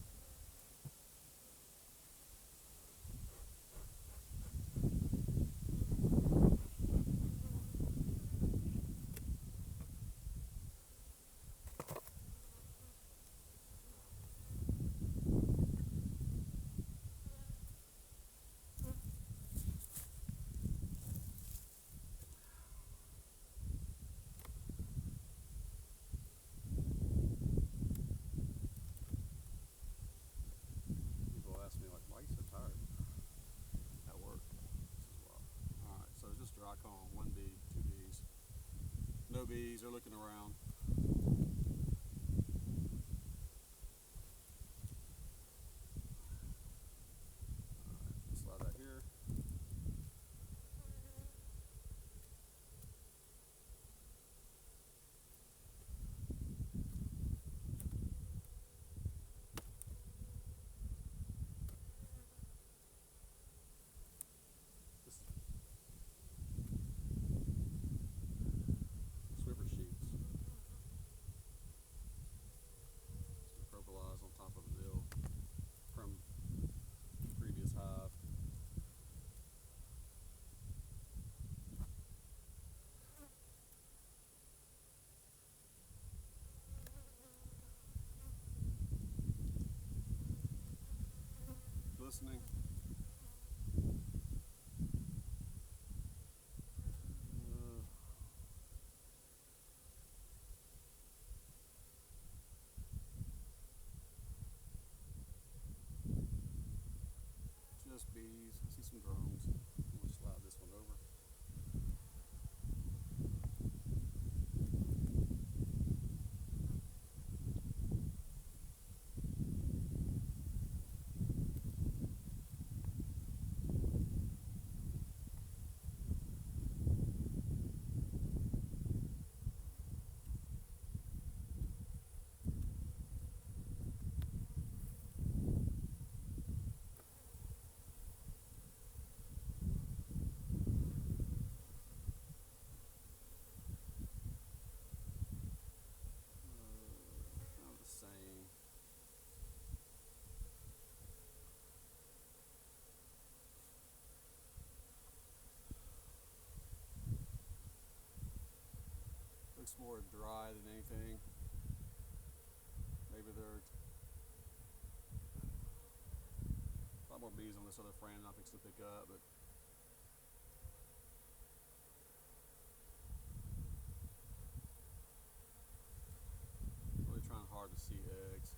Dry comb, 1 bee, 2 bees. No bees, they're looking around. Alright, slide that here. Listening. see some drones. I'm gonna slide this one over. Kind of the same. Looks more dry than anything. Maybe there are a lot more bees on this other frame than I fixed to pick up, but really trying hard to see eggs.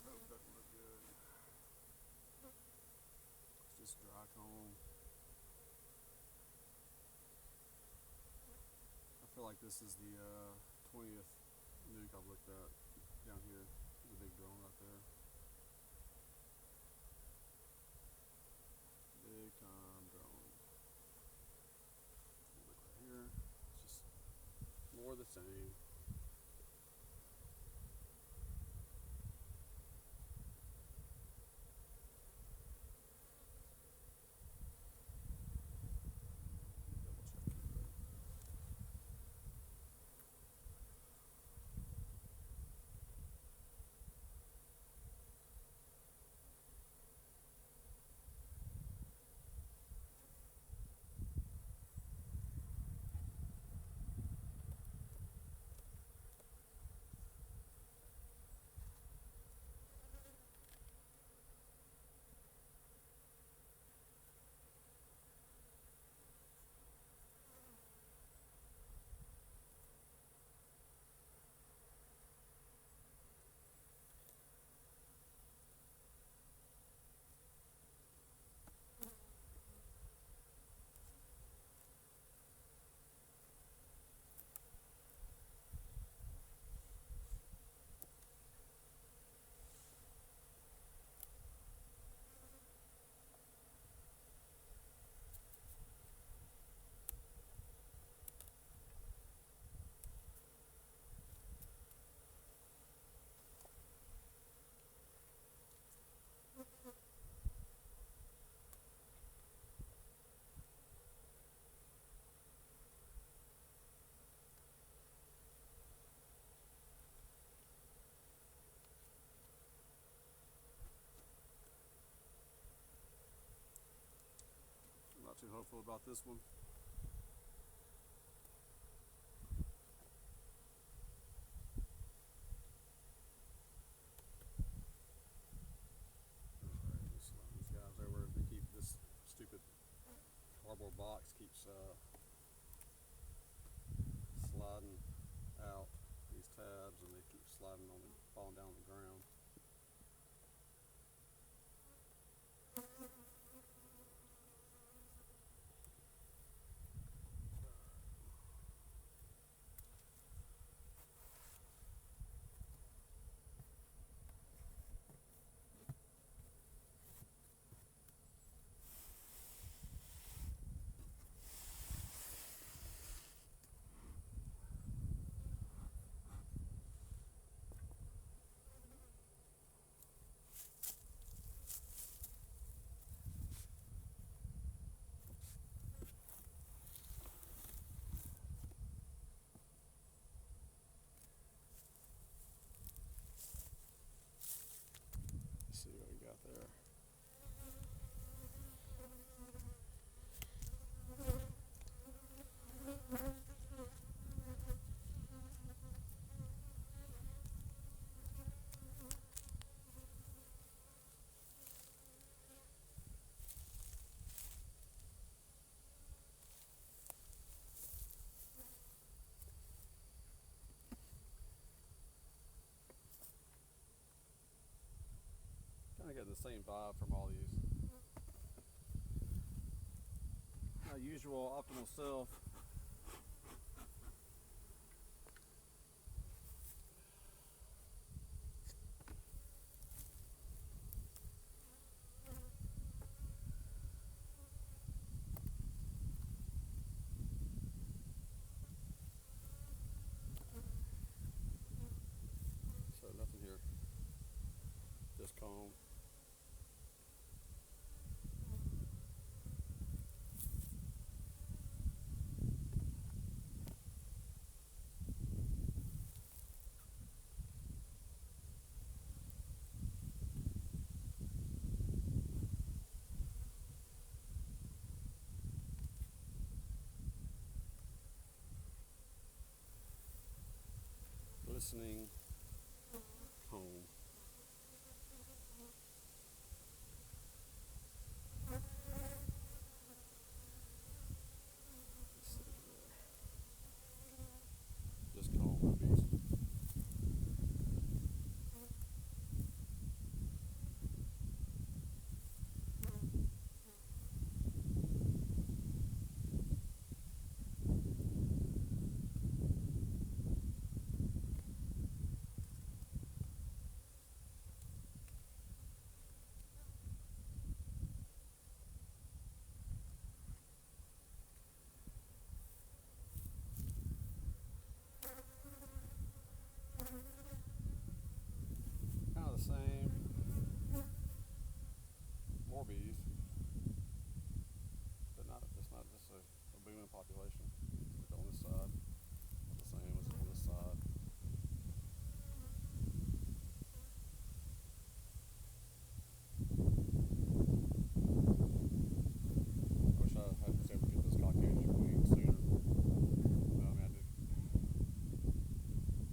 Doesn't look good. It's just dry comb. I feel like this is the 20th nuke I've looked at down here. There's a big drone right there. Big time drone. Look right here. It's just more of the same. Not too hopeful about this one. Alright, just slide these guys over. They keep this stupid cardboard box keeps sliding out these tabs, and they keep sliding on and falling down on the ground. the same vibe from all these. My usual optimal self. So nothing here. Just comb. Listening home. Just comb my bees. Kind of the same. More bees, but not. It's not just a booming population. Look on this side, the same as on this side. I wish I had was able to get this Caucasian queen sooner. I mean, I did.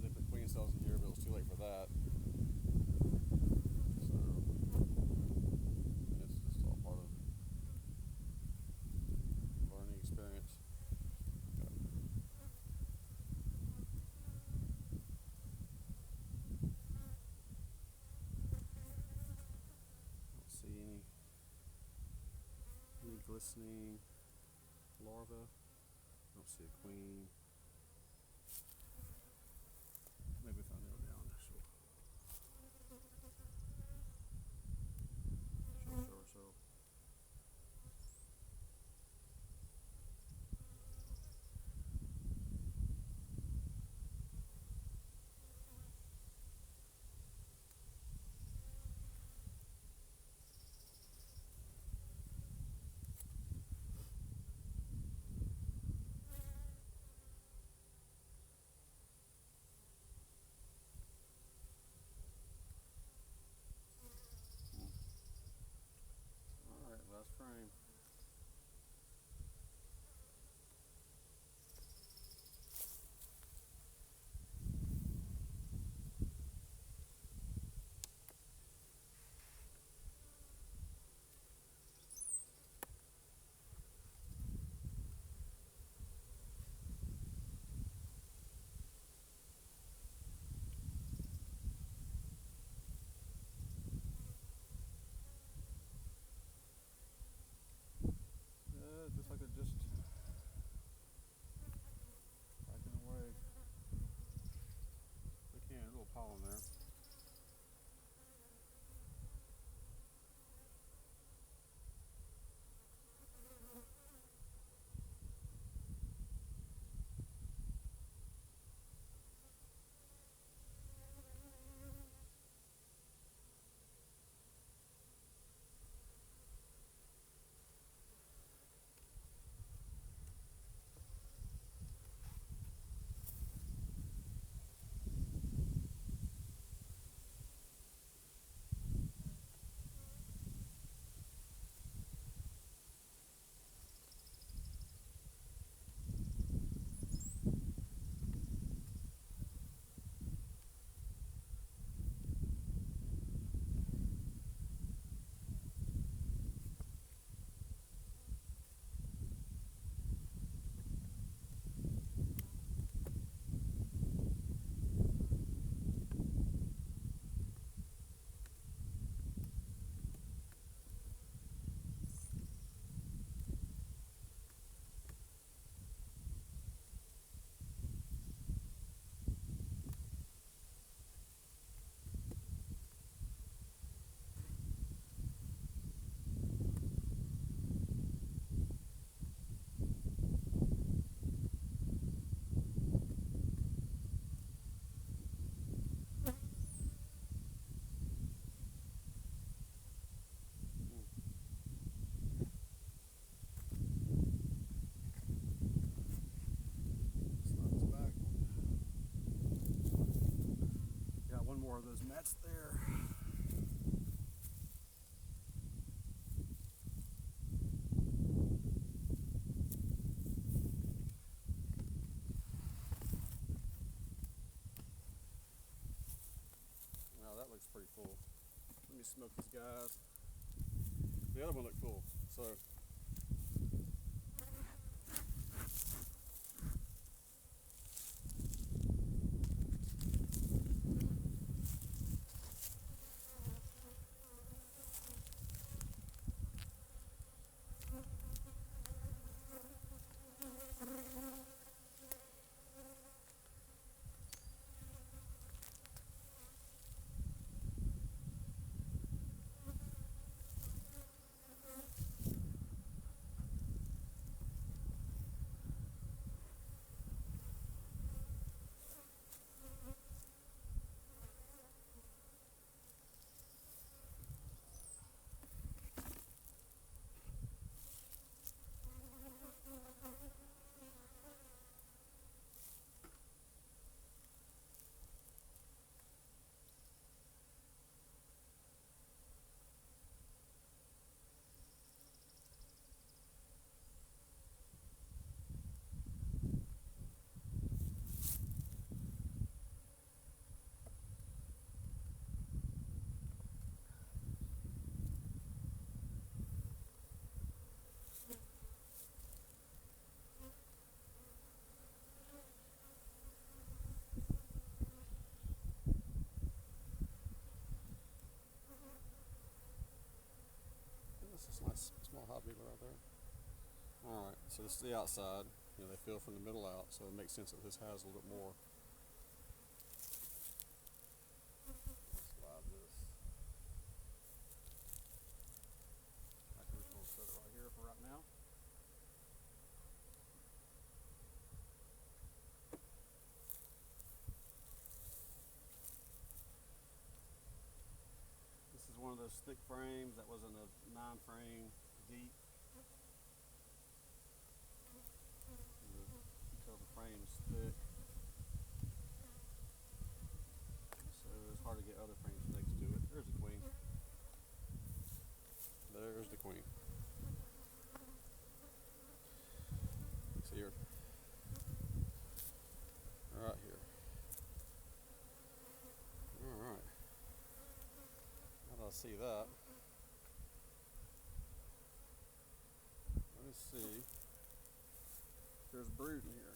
They put queen cells in here, but it was too late for that. So it's just all part of learning experience. Don't see any glistening larvae. Don't see a queen. Maybe if I nail down, she'll show herself. me smoke these guys. The other one looked full, so. Nice small hive beetle right there. Alright, so this is the outside. You know, they fill from the middle out, so it makes sense that this has a little bit more. Slide this. I can just set it right here for right now. This is one of those thick frames that was in a 9-frame deep. The frame is thick, so it's hard to get other frames next to it. There's the queen. There's the queen. See her? Right here. Alright. How do I see that? Let me see. There's brood in here.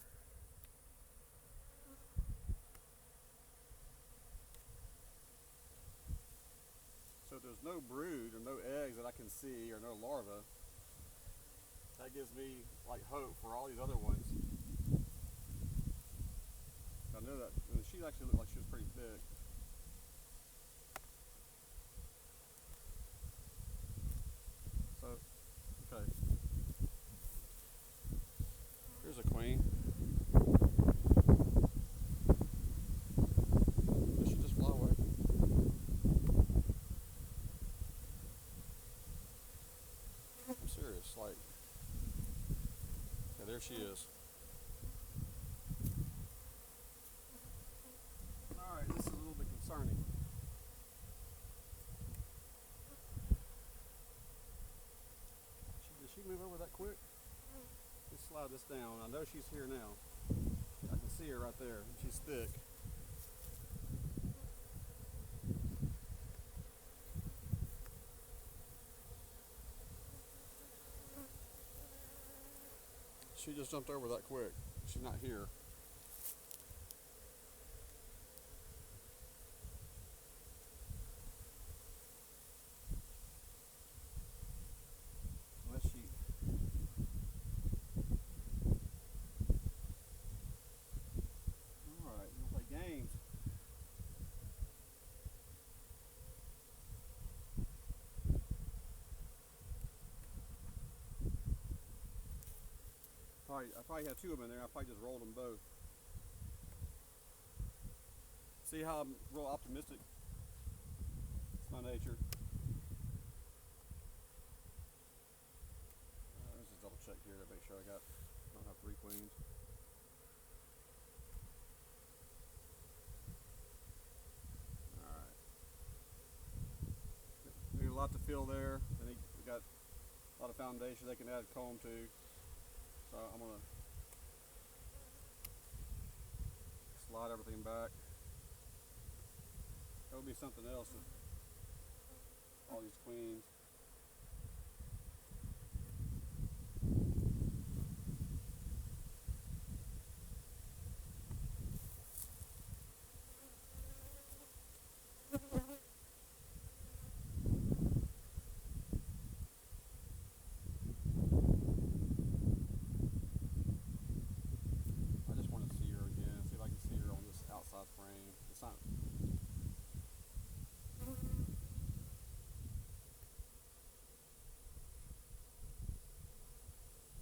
So if there's no brood or no eggs that I can see or no larvae, that gives me like hope for all these other ones. I know that she actually looked like she was pretty big. So, okay. Here's a queen. Did she just fly away? I'm serious, like, yeah, there she is. Alright, this is a little bit concerning. Did she move over that quick? Let's slide this down. I know she's here now. I can see her right there. She's thick. She just jumped over that quick. She's not here. Unless she... Alright, we'll play games. I probably have two of them in there. I probably just rolled them both. See how I'm real optimistic? It's my nature. Let's just double check here to make sure I don't have 3 queens. Alright. Need a lot to fill there. We got a lot of foundation they can add comb to. So I'm going to slide everything back. That would be something else. all these queens. I just want to see her again, see if I can see her on this outside frame. It's not.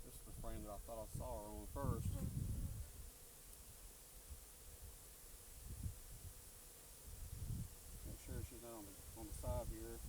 This is the frame that I thought I saw her on first. Make sure she's not on the side here.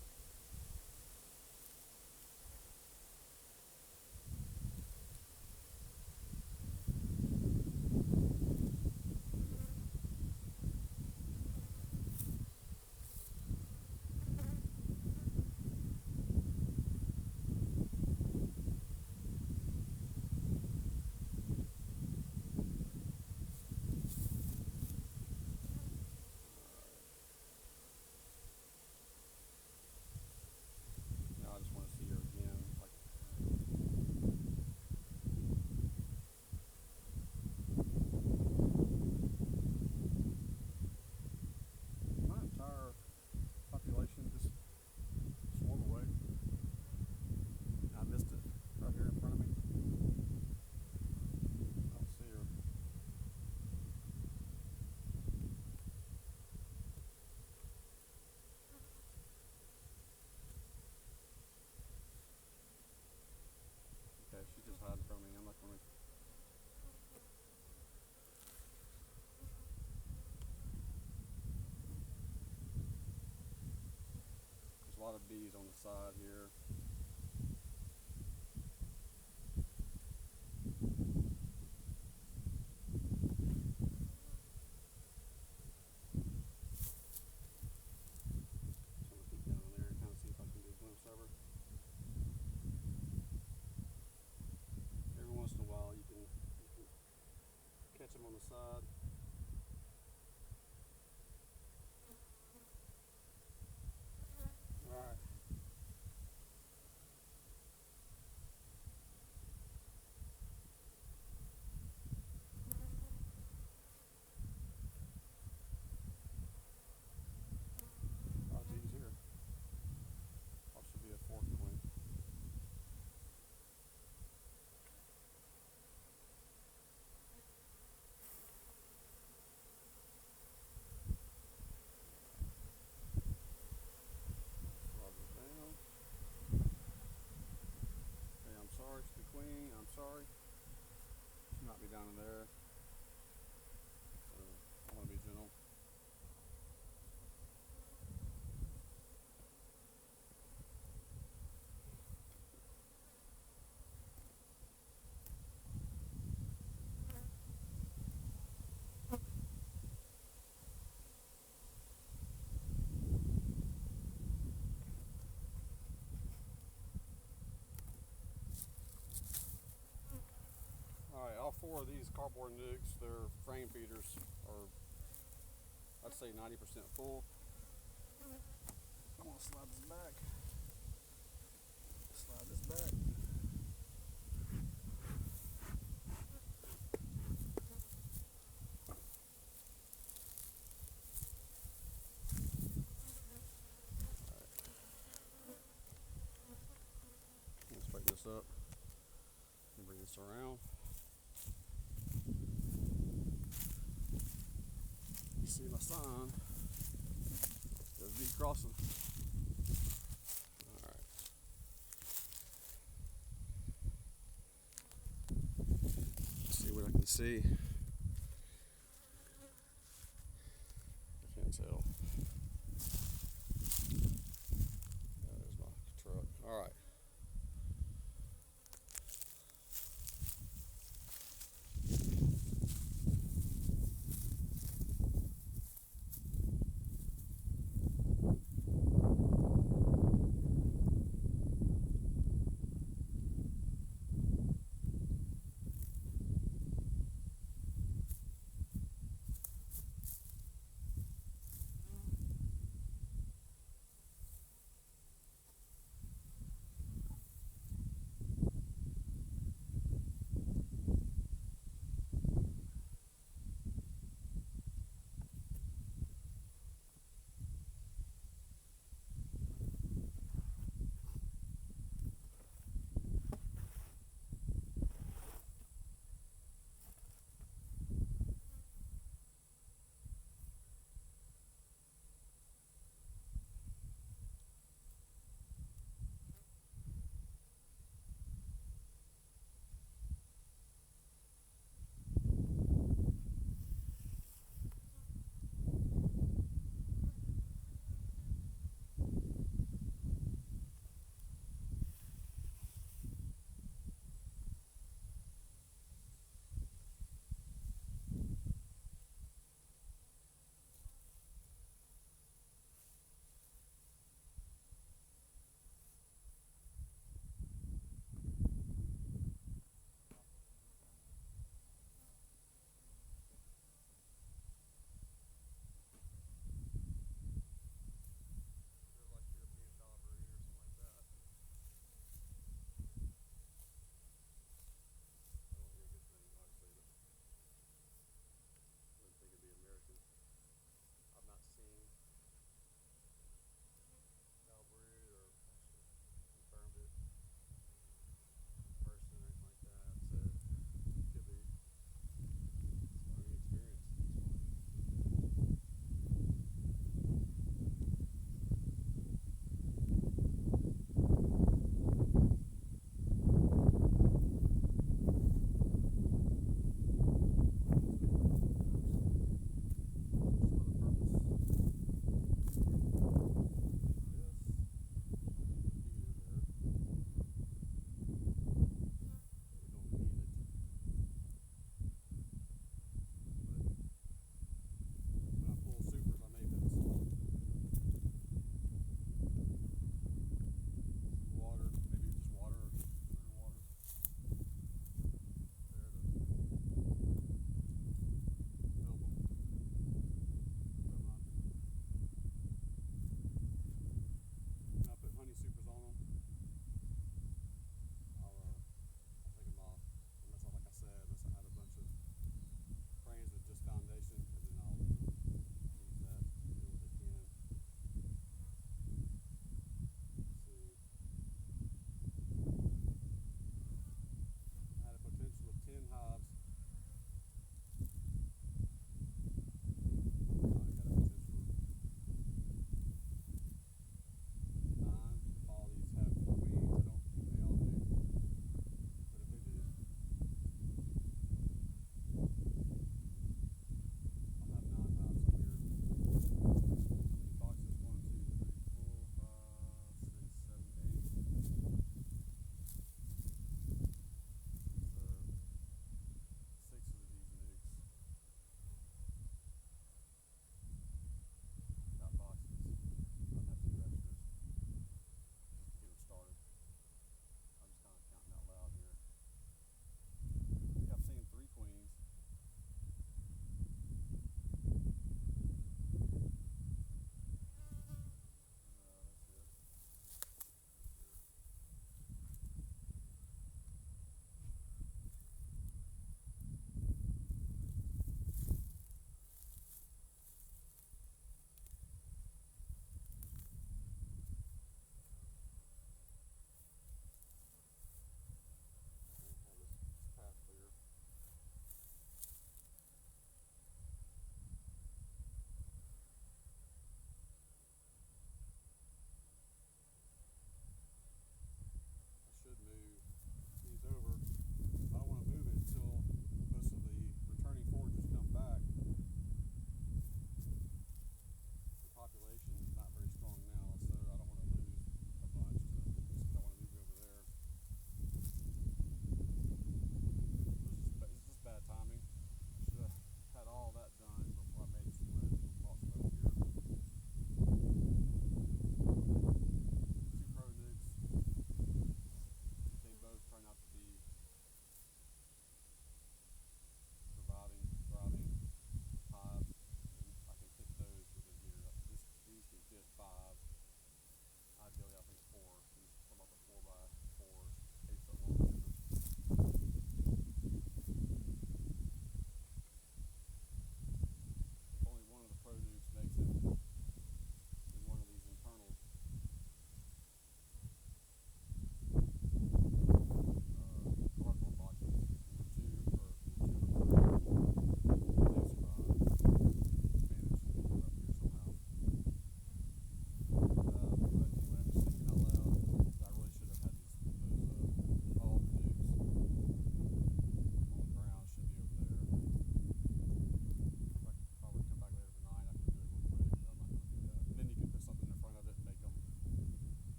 I just want to see her again. My entire population just swam away. I missed it right here in front of me. I don't see her. Okay, she's just hiding from me. I'm not going to. There's a lot of bees on the side here. So I'm going to keep down there and kind of see if I can get a glimpse of her. Every once in a while you can catch them on the side. Alright. Oh, geez, here. Oh, should be a fourth queen. Slide this down. Okay, I'm sorry to the queen. I'm sorry. She might be down in there. So I want to be gentle. Alright, all four of these cardboard nucs, they're frame feeders, are I'd say 90% full. I'm going to slide this back. Slide this back. Let's straighten this up and bring this around. You see my sign. There's bee crossing. Alright. See what I can see. I can't tell. There's my truck. Alright.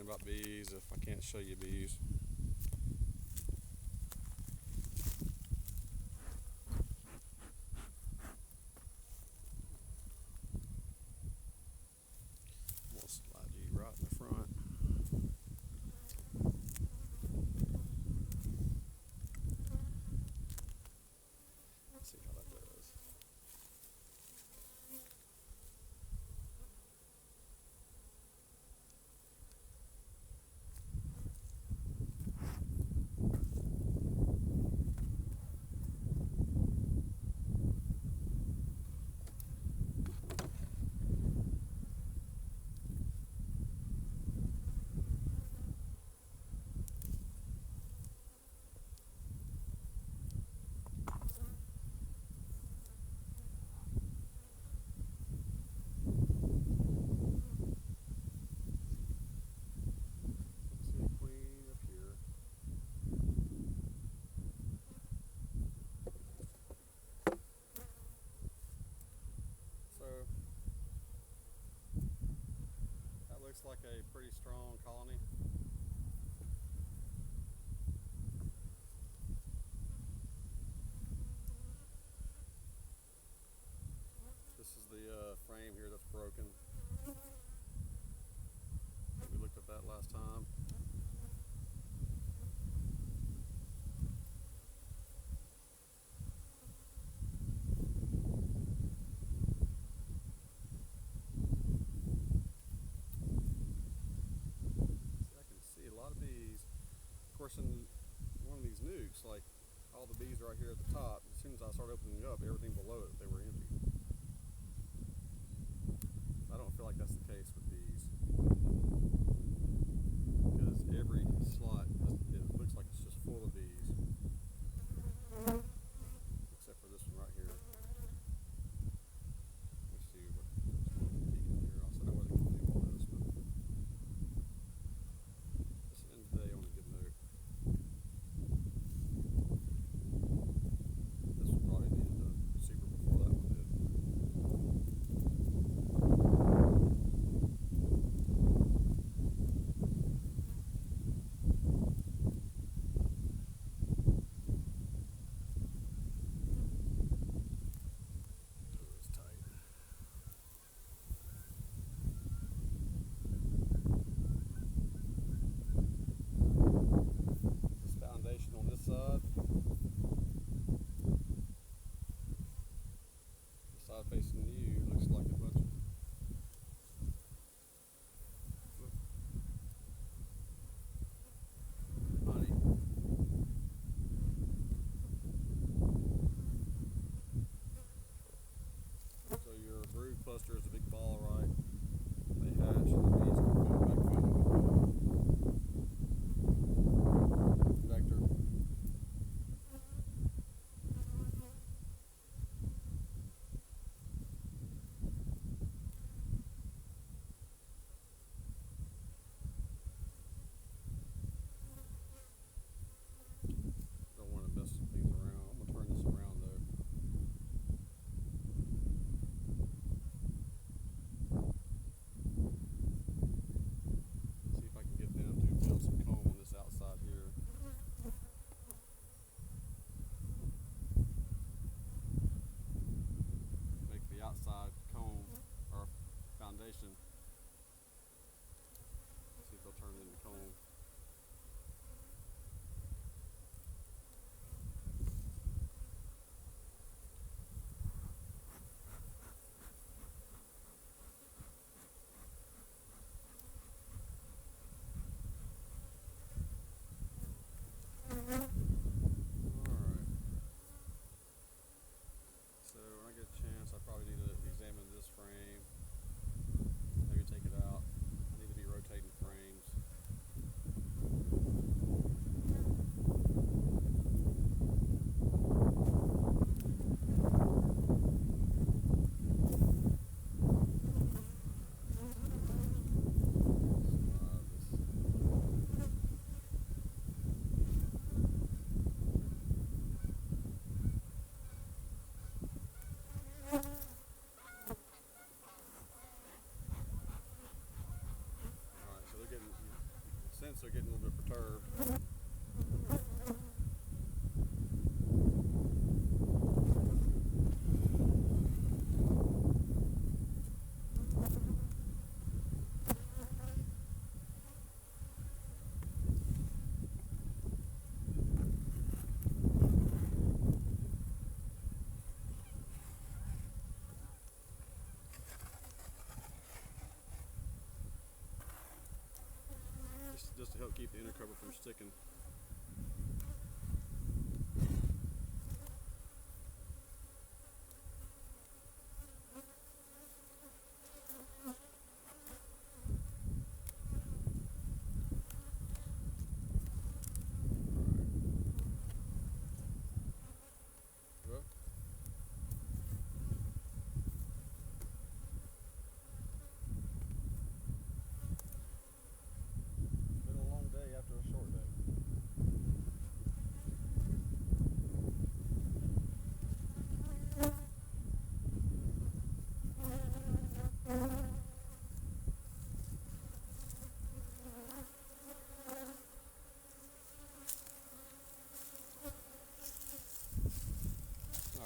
about bees if I can't show you bees. We'll slide you right in the front. Let's see how that does. Like a pretty strong colony. This is the frame here that's broken. We looked at that last time. In one of these nucs, like all the bees right here at the top, as soon as I start opening up, everything below it, they were empty. I don't feel like that's the case with these, because every slot, it looks like it's just full of bees, except for this one right here. Let's see what here. Also, I know where they can do all this, but this end of the day on a good note. Super before that one did. also getting a little bit perturbed. Just to help keep the inner cover from sticking.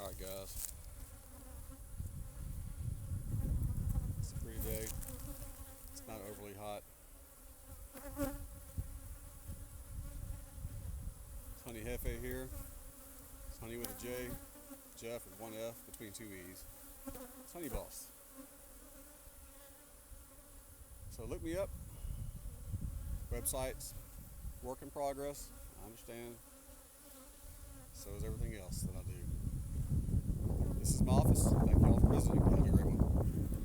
Alright guys, it's a pretty day, it's not overly hot. It's Honey Jefe here, it's Honey with a J, Jeff with one F between two E's. It's Honey Boss. So look me up, websites, work in progress, I understand, so is everything else that I do. This is my office. Thank you all for visiting. Have a great one.